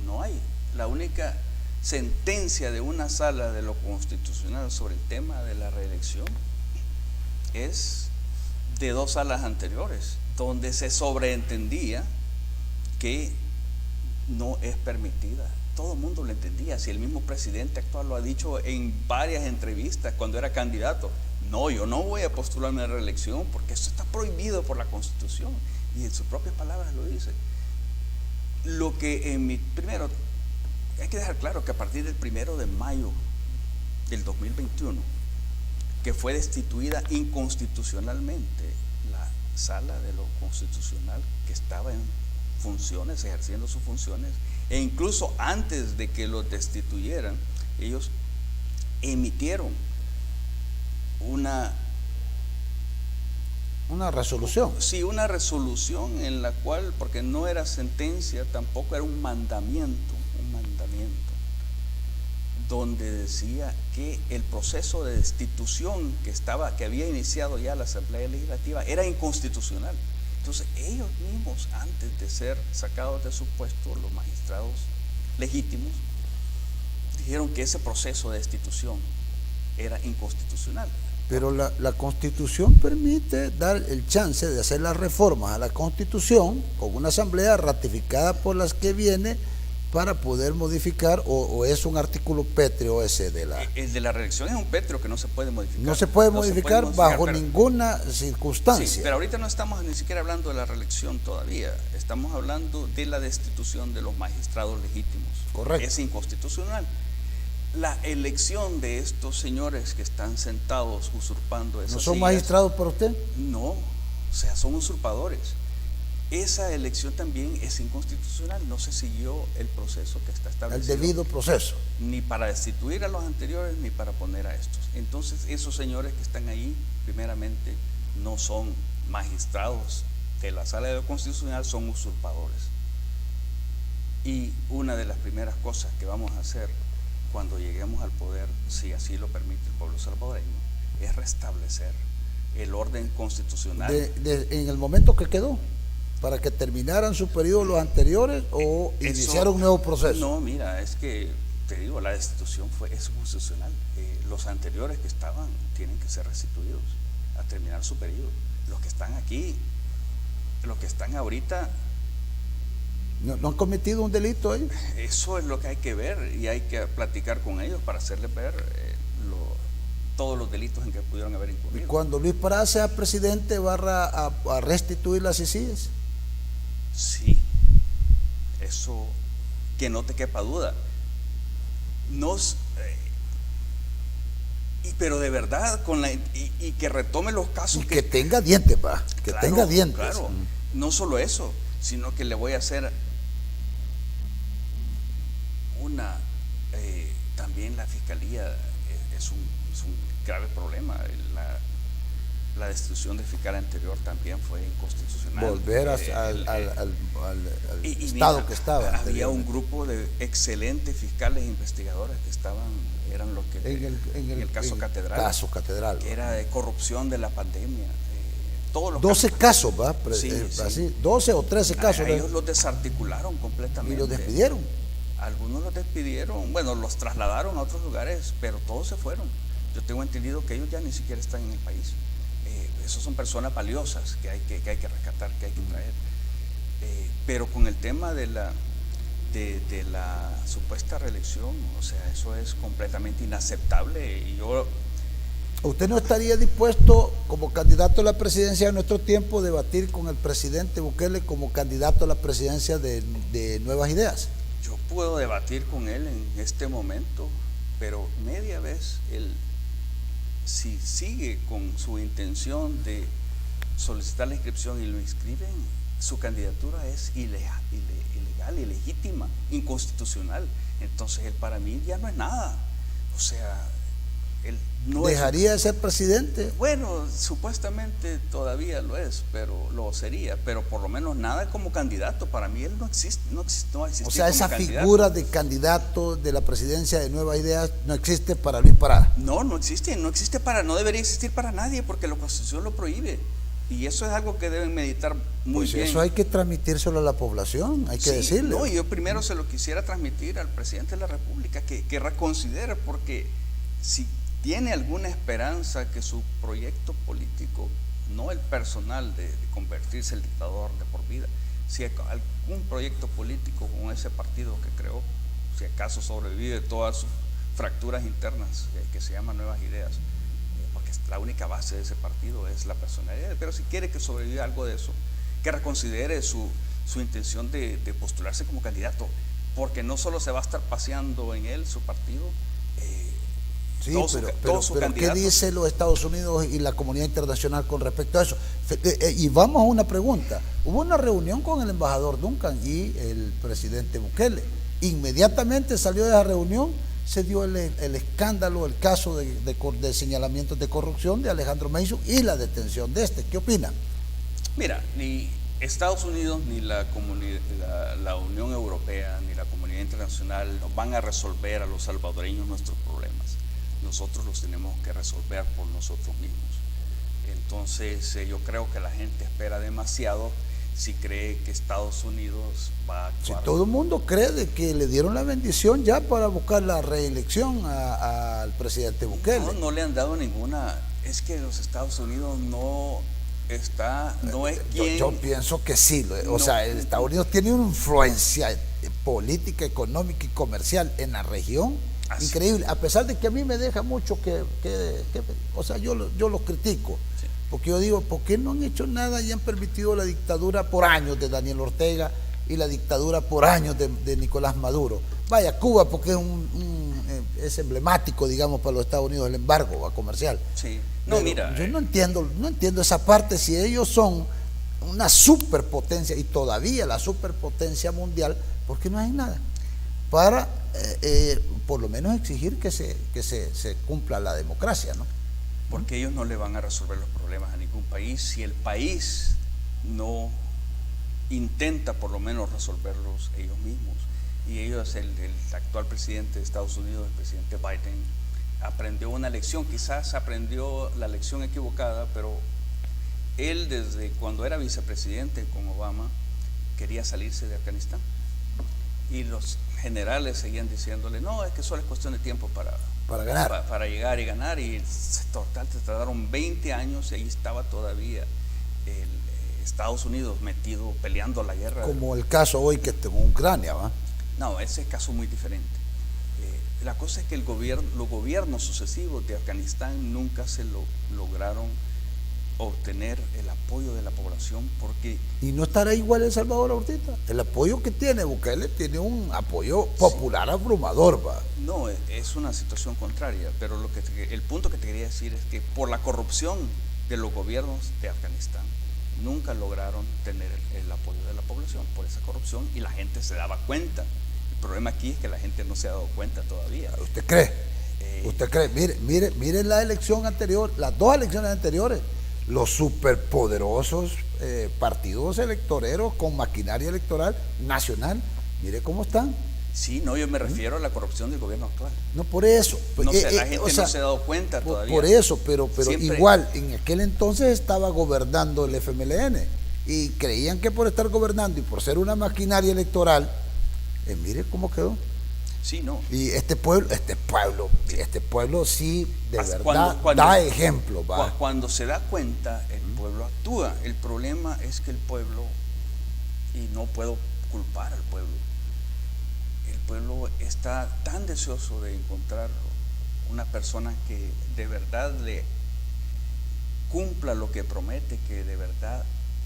no hay. La única sentencia de una Sala de lo Constitucional sobre el tema de la reelección es de 2 salas anteriores, donde se sobreentendía que no es permitida. Todo el mundo lo entendía. Si el mismo presidente actual lo ha dicho en varias entrevistas cuando era candidato, no, yo no voy a postularme a la reelección porque esto está prohibido por la Constitución, y en sus propias palabras lo dice. Lo que primero hay que dejar claro que a partir del 1 de mayo del 2021, que fue destituida inconstitucionalmente la Sala de lo Constitucional, que estaba en funciones, ejerciendo sus funciones, e incluso antes de que los destituyeran, ellos emitieron una resolución. Sí, una resolución en la cual, porque no era sentencia, tampoco era un mandamiento, donde decía que el proceso de destitución que había iniciado ya la Asamblea Legislativa era inconstitucional. Entonces ellos mismos, antes de ser sacados de su puesto, los magistrados legítimos, dijeron que ese proceso de destitución era inconstitucional. Pero la Constitución permite dar el chance de hacer las reformas a la Constitución con una asamblea ratificada por las que viene para poder modificar, o es un artículo pétreo ese de la... El de la reelección es un pétreo que no se puede modificar. No se puede modificar bajo ninguna circunstancia. Sí, pero ahorita no estamos ni siquiera hablando de la reelección todavía, estamos hablando de la destitución de los magistrados legítimos. Correcto. Es inconstitucional. La elección de estos señores que están sentados usurpando esas ¿No son sillas, magistrados por usted? No, o sea, son usurpadores. Esa elección también es inconstitucional, no se siguió el proceso que está establecido. El debido proceso. Ni para destituir a los anteriores, ni para poner a estos. Entonces, esos señores que están ahí, primeramente, no son magistrados de la Sala de lo Constitucional, son usurpadores. Y una de las primeras cosas que vamos a hacer cuando lleguemos al poder, si así lo permite el pueblo salvadoreño, es restablecer el orden constitucional. En el momento que quedó, para que terminaran su periodo los anteriores o iniciar un nuevo proceso. No, mira, es que te digo, la destitución es constitucional. Los anteriores que estaban tienen que ser restituidos a terminar su periodo. Los que están aquí, los que están ahorita, ¿No han cometido un delito ellos? eso es lo que hay que ver y hay que platicar con ellos para hacerles ver todos los delitos en que pudieron haber Y incurrido. cuando Luis Parada sea presidente, ¿va a restituir las ICIES? Sí, eso que no te quepa duda. Pero de verdad, y que retome los casos Y que tenga dientes, que claro, tenga dientes. Claro, no solo eso, sino que le voy a hacer también la fiscalía es un grave problema. La destitución del fiscal anterior también fue inconstitucional. Volver al estado mira, que estaba. Había un grupo de excelentes fiscales e investigadores que eran los que en el caso Catedral. Que era de corrupción de la pandemia. Todos los 12 casos, ¿va? Sí, así, 12 o 13 casos. Ellos los desarticularon completamente. Y los despidieron. Algunos los despidieron, bueno, los trasladaron a otros lugares, pero todos se fueron. Yo tengo entendido que ellos ya ni siquiera están en el país. Esos son personas valiosas que hay que rescatar, que hay que traer. Pero con el tema de la supuesta reelección, o sea, eso es completamente inaceptable. Y ¿Usted no estaría dispuesto, como candidato a la presidencia de nuestro tiempo, debatir con el presidente Bukele como candidato a la presidencia de Nuevas Ideas? Yo puedo debatir con él en este momento, pero media vez si sigue con su intención de solicitar la inscripción y lo inscriben, su candidatura es ilegal, ilegítima, inconstitucional. Entonces él para mí ya no es nada. O sea, él no ¿Dejaría de ser presidente? Bueno, supuestamente todavía lo es, pero lo sería, pero por lo menos nada como candidato. Para mí él no existe. O sea, esa figura de candidato de la presidencia de Nuevas Ideas no existe para Luis Parada. No existe, no debería existir para nadie porque la Constitución lo prohíbe. Y eso es algo que deben meditar muy bien. Eso hay que transmitírselo a la población, hay que decirle. No, yo primero se lo quisiera transmitir al presidente de la República, que reconsidere, porque si tiene alguna esperanza que su proyecto político, no el personal de convertirse en dictador de por vida, si algún proyecto político con ese partido que creó, si acaso sobrevive todas sus fracturas internas, que se llaman Nuevas Ideas, porque la única base de ese partido es la personalidad, pero si quiere que sobreviva algo de eso, que reconsidere su intención de postularse como candidato, porque no solo se va a estar paseando en él, su partido. Sí, pero ¿qué dice los Estados Unidos y la comunidad internacional con respecto a eso? Y vamos a una pregunta. Hubo una reunión con el embajador Duncan y el presidente Bukele. Inmediatamente salió de esa reunión, se dio el escándalo, el caso de señalamientos de corrupción de Alejandro Mason y la detención de este. ¿Qué opina? Mira, ni Estados Unidos, ni la Unión Europea, ni la comunidad internacional nos van a resolver a los salvadoreños nuestros problemas. Nosotros los tenemos que resolver por nosotros mismos. Entonces yo creo que la gente espera demasiado si cree que Estados Unidos va a actuar. Si todo el mundo cree de que le dieron la bendición ya para buscar la reelección al presidente Bukele. No le han dado ninguna. Es que los Estados Unidos no es quien. Yo pienso que sí. O sea, Estados Unidos tiene una influencia política, económica y comercial en la región. Así. Increíble, a pesar de que a mí me deja mucho o sea, yo los critico, sí. Porque yo digo, ¿por qué no han hecho nada y han permitido la dictadura por años de Daniel Ortega y la dictadura por años de Nicolás Maduro? Vaya, Cuba, porque es emblemático, digamos, para los Estados Unidos el embargo comercial. Sí. Pero mira, yo no entiendo esa parte. Si ellos son una superpotencia y todavía la superpotencia mundial, ¿por qué no hay nada para por lo menos exigir que se cumpla la democracia, ¿no? Porque ellos no le van a resolver los problemas a ningún país si el país no intenta por lo menos resolverlos ellos mismos. y ellos, el actual presidente de Estados Unidos, el presidente Biden, aprendió una lección, quizás aprendió la lección equivocada, pero él desde cuando era vicepresidente con Obama quería salirse de Afganistán, y los generales seguían diciéndole, no, es que solo es cuestión de tiempo para ganar, para llegar y ganar, y total, se tardaron 20 años y ahí estaba todavía Estados Unidos metido peleando la guerra. Como el caso hoy que tengo en Ucrania, ¿va? No, ese caso es muy diferente. La cosa es que los gobiernos sucesivos de Afganistán nunca se lograron obtener el apoyo de la población, porque... ¿Y no estará igual El Salvador ahorita? El apoyo que tiene Bukele tiene un apoyo popular abrumador, ¿va? No, es una situación contraria, pero el punto que te quería decir es que por la corrupción de los gobiernos de Afganistán nunca lograron tener el apoyo de la población por esa corrupción, y la gente se daba cuenta. El problema aquí es que la gente no se ha dado cuenta todavía. ¿Usted cree? ¿Usted cree? Mire la elección anterior, las dos elecciones anteriores, los superpoderosos partidos electoreros con maquinaria electoral nacional, mire cómo están. Sí, no, yo me refiero a la corrupción del gobierno actual. No, por eso. No sé, la gente no se ha dado cuenta todavía. Por eso, pero Siempre... igual, en aquel entonces estaba gobernando el FMLN y creían que por estar gobernando y por ser una maquinaria electoral, mire cómo quedó. Sí, no. Y este pueblo sí, de verdad, da ejemplo. ¿Va? Cuando se da cuenta, el pueblo actúa. El problema es que el pueblo, y no puedo culpar al pueblo, el pueblo está tan deseoso de encontrar una persona que de verdad le cumpla lo que promete, que de verdad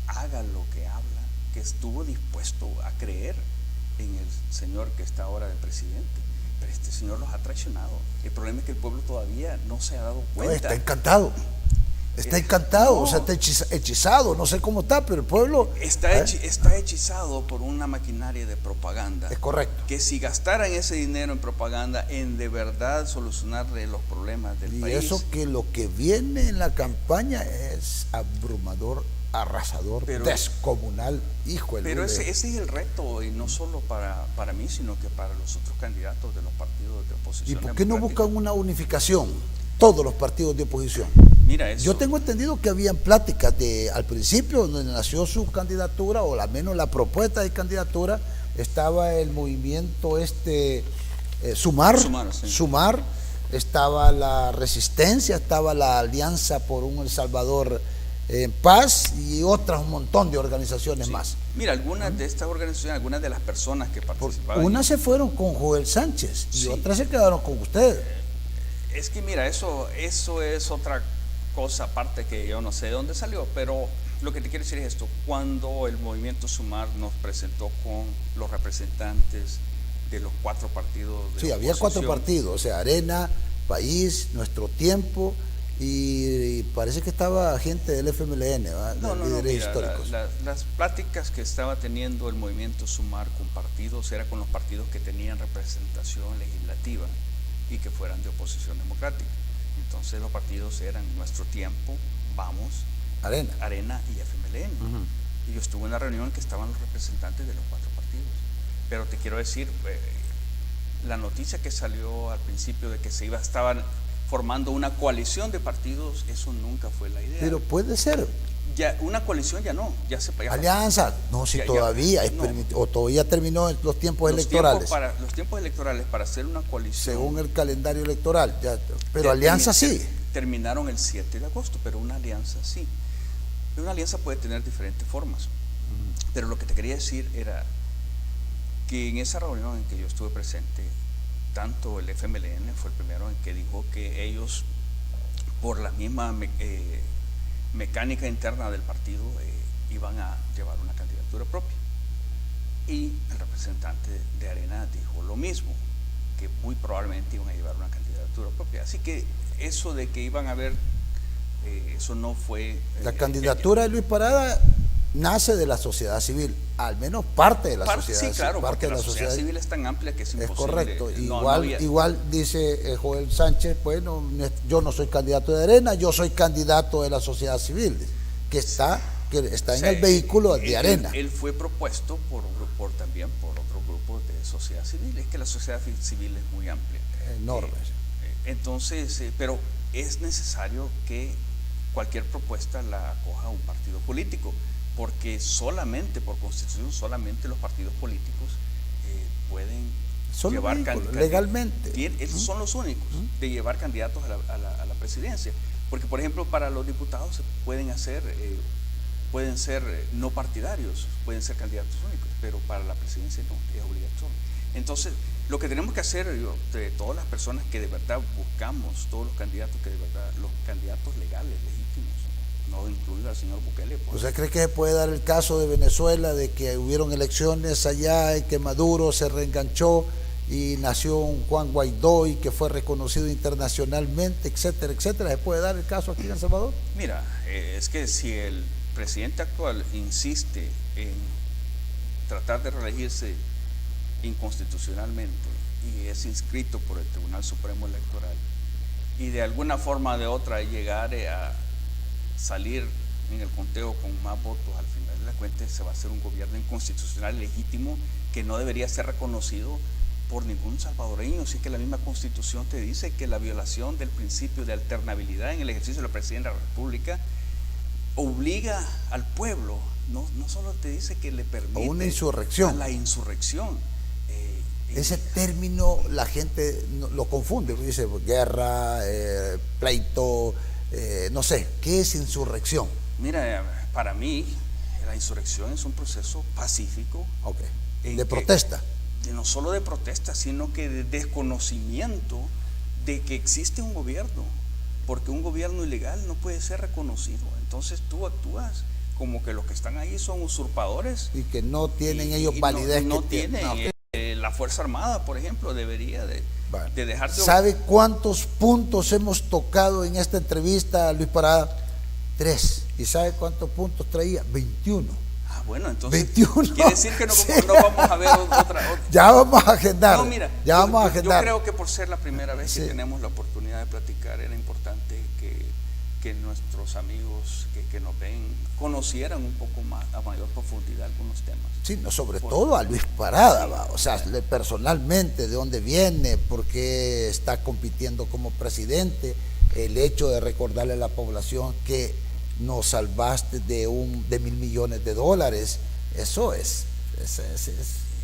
haga lo que habla, que estuvo dispuesto a creer en el señor que está ahora de presidente, pero este señor los ha traicionado. El problema es que el pueblo todavía no se ha dado cuenta. No, está encantado. Está encantado, o sea, está hechizado, no sé cómo está, pero el pueblo... Está hechizado por una maquinaria de propaganda. Es correcto. Que si gastaran ese dinero en propaganda, en de verdad solucionarle los problemas del país... Y eso que lo que viene en la campaña es abrumador, arrasador, descomunal, hijo de... Pero ese es el reto, y no solo para mí, sino que para los otros candidatos de los partidos de oposición. ¿Y por qué no buscan una unificación? Todos los partidos de oposición. Mira eso. Yo tengo entendido que habían pláticas al principio, donde nació su candidatura, o al menos la propuesta de candidatura, estaba el movimiento Sumar, sí. Sumar, estaba la Resistencia, estaba la Alianza por un El Salvador en Paz y un montón de organizaciones más. Mira, algunas de estas organizaciones, algunas de las personas que participaban... Unas se fueron con Joel Sánchez y otras se quedaron con ustedes. Es que mira, eso es otra cosa aparte que yo no sé de dónde salió, pero lo que te quiero decir es esto: cuando el movimiento Sumar nos presentó con los representantes de los 4 partidos de sí, había 4 partidos, o sea, Arena, País, Nuestro Tiempo, y parece que estaba gente del FMLN, líderes históricos. Las pláticas que estaba teniendo el movimiento Sumar con partidos era con los partidos que tenían representación legislativa y que fueran de oposición democrática. Entonces los partidos eran Nuestro Tiempo, Vamos, Arena y FMLN. Y yo estuve en una reunión en que estaban los representantes de los 4 partidos. Pero te quiero decir, la noticia que salió al principio de que estaban formando una coalición de partidos, eso nunca fue la idea. Pero puede ser. Ya, una coalición ya no, Alianza, no, si todavía, o todavía terminó los tiempos electorales. Los tiempos electorales para hacer una coalición. Según el calendario electoral, pero alianza sí. Terminaron el 7 de agosto, pero una alianza sí. Una alianza puede tener diferentes formas. Pero lo que te quería decir era que en esa reunión en que yo estuve presente, tanto el FMLN fue el primero en que dijo que ellos, por la misma mecánica interna del partido, iban a llevar una candidatura propia, y el representante de Arena dijo lo mismo, que muy probablemente iban a llevar una candidatura propia. Así que eso de que iban a haber, eso no fue... La candidatura de Luis Parada nace de la sociedad civil, al menos parte de la sociedad civil. Sí, claro, porque la sociedad civil es tan amplia que es imposible. Es correcto, igual dice Joel Sánchez, bueno, yo no soy candidato de Arena, yo soy candidato de la sociedad civil, que está en el vehículo de Arena. Él fue propuesto también por otro grupo de sociedad civil. Es que la sociedad civil es muy amplia. Enorme. Entonces, pero es necesario que cualquier propuesta la acoja un partido político, porque solamente por constitución, solamente los partidos políticos pueden llevar legalmente. Esos son los únicos de llevar candidatos a la presidencia. Porque, por ejemplo, para los diputados pueden ser no partidarios, pueden ser candidatos únicos, pero para la presidencia no, es obligatorio. Entonces, lo que tenemos que hacer, de todas las personas que de verdad buscamos, todos los candidatos que de verdad, los candidatos legales, legítimos, no incluido al señor Bukele. ¿Usted cree que se puede dar el caso de Venezuela, de que hubieron elecciones allá y que Maduro se reenganchó y nació un Juan Guaidó y que fue reconocido internacionalmente, etcétera, etcétera? ¿Se puede dar el caso aquí en El Salvador? Mira, es que si el presidente actual insiste en tratar de reelegirse inconstitucionalmente y es inscrito por el Tribunal Supremo Electoral y de alguna forma o de otra llegar a salir en el conteo con más votos, al final de la cuenta se va a hacer un gobierno inconstitucional legítimo que no debería ser reconocido por ningún salvadoreño. Si es que la misma Constitución te dice que la violación del principio de alternabilidad en el ejercicio de la presidencia de la República obliga al pueblo, no solo te dice que le permite una insurrección. A la insurrección. Ese término la gente lo confunde, dice guerra, pleito, no sé, ¿qué es insurrección? Mira, para mí la insurrección es un proceso pacífico. De protesta. No solo de protesta, sino que de desconocimiento de que existe un gobierno, porque un gobierno ilegal no puede ser reconocido. Entonces tú actúas como que los que están ahí son usurpadores. Y que no tienen ellos validez. No tienen. La Fuerza Armada, por ejemplo, debería de dejar de... ¿Sabe cuántos puntos hemos tocado en esta entrevista, Luis Parada? 3. ¿Y sabe cuántos puntos traía? 21. Bueno, entonces 21. Quiere decir que no vamos a ver otra. Ya vamos a agendar. No, mira, vamos a agendar. Yo creo que por ser la primera vez que tenemos la oportunidad de platicar, era importante que nuestros amigos que nos ven conocieran un poco más, a mayor profundidad, algunos temas. Sí, no, sobre todo a Luis Parada, o sea, personalmente, de dónde viene, por qué está compitiendo como presidente, el hecho de recordarle a la población que nos salvaste de $1.000 millones, eso es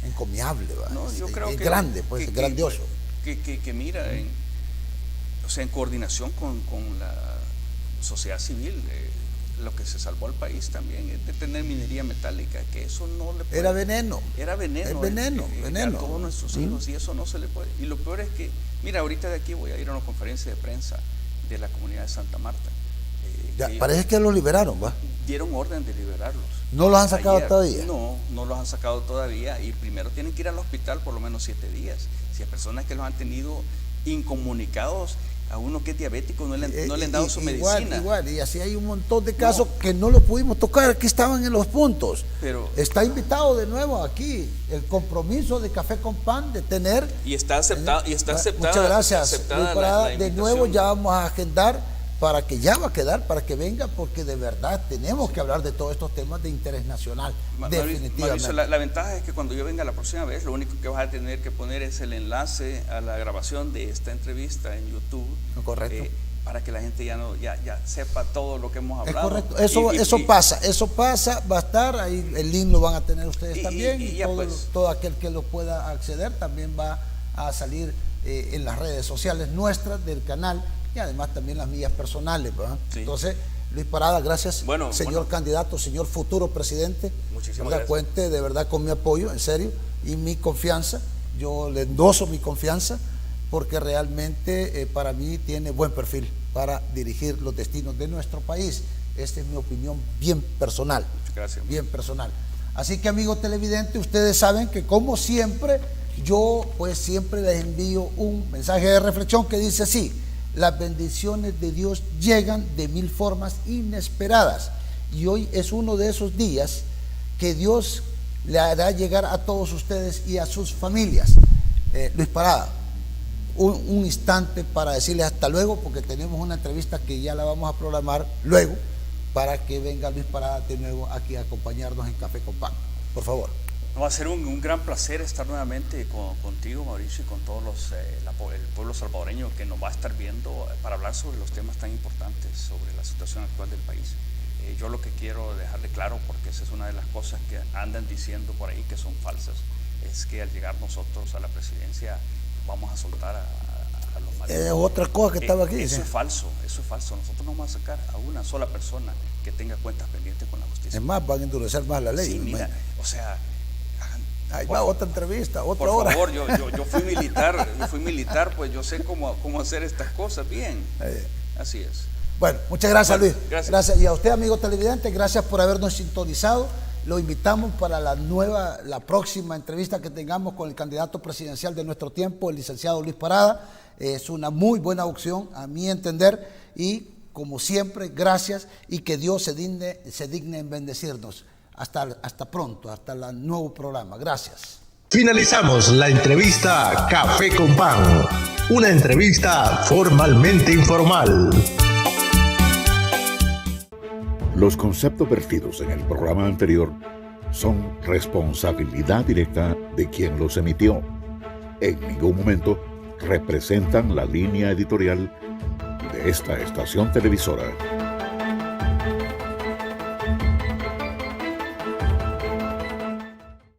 encomiable, no, yo creo es que, grande, pues, es grandioso. Que mira, en coordinación con la sociedad civil, lo que se salvó al país también es de tener minería metálica, que eso no le puede... Era veneno. Es veneno. A todos nuestros hijos, y eso no se le puede. Y lo peor es que, mira, ahorita de aquí voy a ir a una conferencia de prensa de la comunidad de Santa Marta. Parece que los liberaron, ¿va? Dieron orden de liberarlos. ¿No los han sacado todavía? No los han sacado todavía, y primero tienen que ir al hospital por lo menos 7 días. Si hay personas que los han tenido incomunicados, a uno que es diabético no le han dado su medicina. Igual, y así hay un montón de casos que no lo pudimos tocar, que estaban en los puntos. Pero está invitado de nuevo aquí el compromiso de Café con Pan de tener. Y está aceptado. Muchas gracias, Luis Parada. De nuevo ya vamos a agendar para que ya va a quedar, para que venga, porque de verdad tenemos que hablar de todos estos temas de interés nacional, definitivamente. Mauricio, la ventaja es que cuando yo venga la próxima vez, lo único que vas a tener que poner es el enlace a la grabación de esta entrevista en YouTube. Correcto. Para que la gente ya sepa todo lo que hemos hablado. Es correcto, eso pasa, va a estar ahí, el link lo van a tener ustedes también, y todo aquel que lo pueda acceder también va a salir en las redes sociales nuestras del canal, y además también las mías personales, ¿verdad? Sí. Entonces, Luis Parada, gracias, señor candidato, señor futuro presidente. Muchísimas gracias. Cuente de verdad con mi apoyo, en serio, y mi confianza. Yo le endoso mi confianza, porque realmente para mí tiene buen perfil para dirigir los destinos de nuestro país. Esta es mi opinión bien personal. Muchas gracias. Bien personal. Así que, amigos televidentes, ustedes saben que, como siempre, yo pues siempre les envío un mensaje de reflexión que dice así: las bendiciones de Dios llegan de 1000 formas inesperadas, y hoy es uno de esos días que Dios le hará llegar a todos ustedes y a sus familias. Luis Parada, un instante para decirles hasta luego, porque tenemos una entrevista que ya la vamos a programar luego para que venga Luis Parada de nuevo aquí a acompañarnos en Café con Pan. Por favor. Va a ser un gran placer estar nuevamente contigo, Mauricio, y con todos el pueblo salvadoreño que nos va a estar viendo para hablar sobre los temas tan importantes, sobre la situación actual del país. Yo lo que quiero dejarle claro, porque esa es una de las cosas que andan diciendo por ahí que son falsas, es que al llegar nosotros a la presidencia vamos a soltar a los malos. Otra cosa que estaba aquí. Eso es falso. Nosotros no vamos a sacar a una sola persona que tenga cuentas pendientes con la justicia. Es más, van a endurecer más la ley. Sí, mira, o sea... Ahí va otra entrevista, otra hora. Por favor, yo fui militar, pues yo sé cómo hacer estas cosas bien. Así es. Bueno, muchas gracias, Luis. Gracias. Y a usted, amigo televidente, gracias por habernos sintonizado. Lo invitamos para la próxima entrevista que tengamos con el candidato presidencial de nuestro tiempo, el licenciado Luis Parada. Es una muy buena opción, a mi entender, y como siempre, gracias, y que Dios se digne en bendecirnos. Hasta pronto, hasta el nuevo programa. Gracias. Finalizamos la entrevista Café con Pan, una entrevista formalmente informal. Los conceptos vertidos en el programa anterior son responsabilidad directa de quien los emitió. En ningún momento representan la línea editorial de esta estación televisora.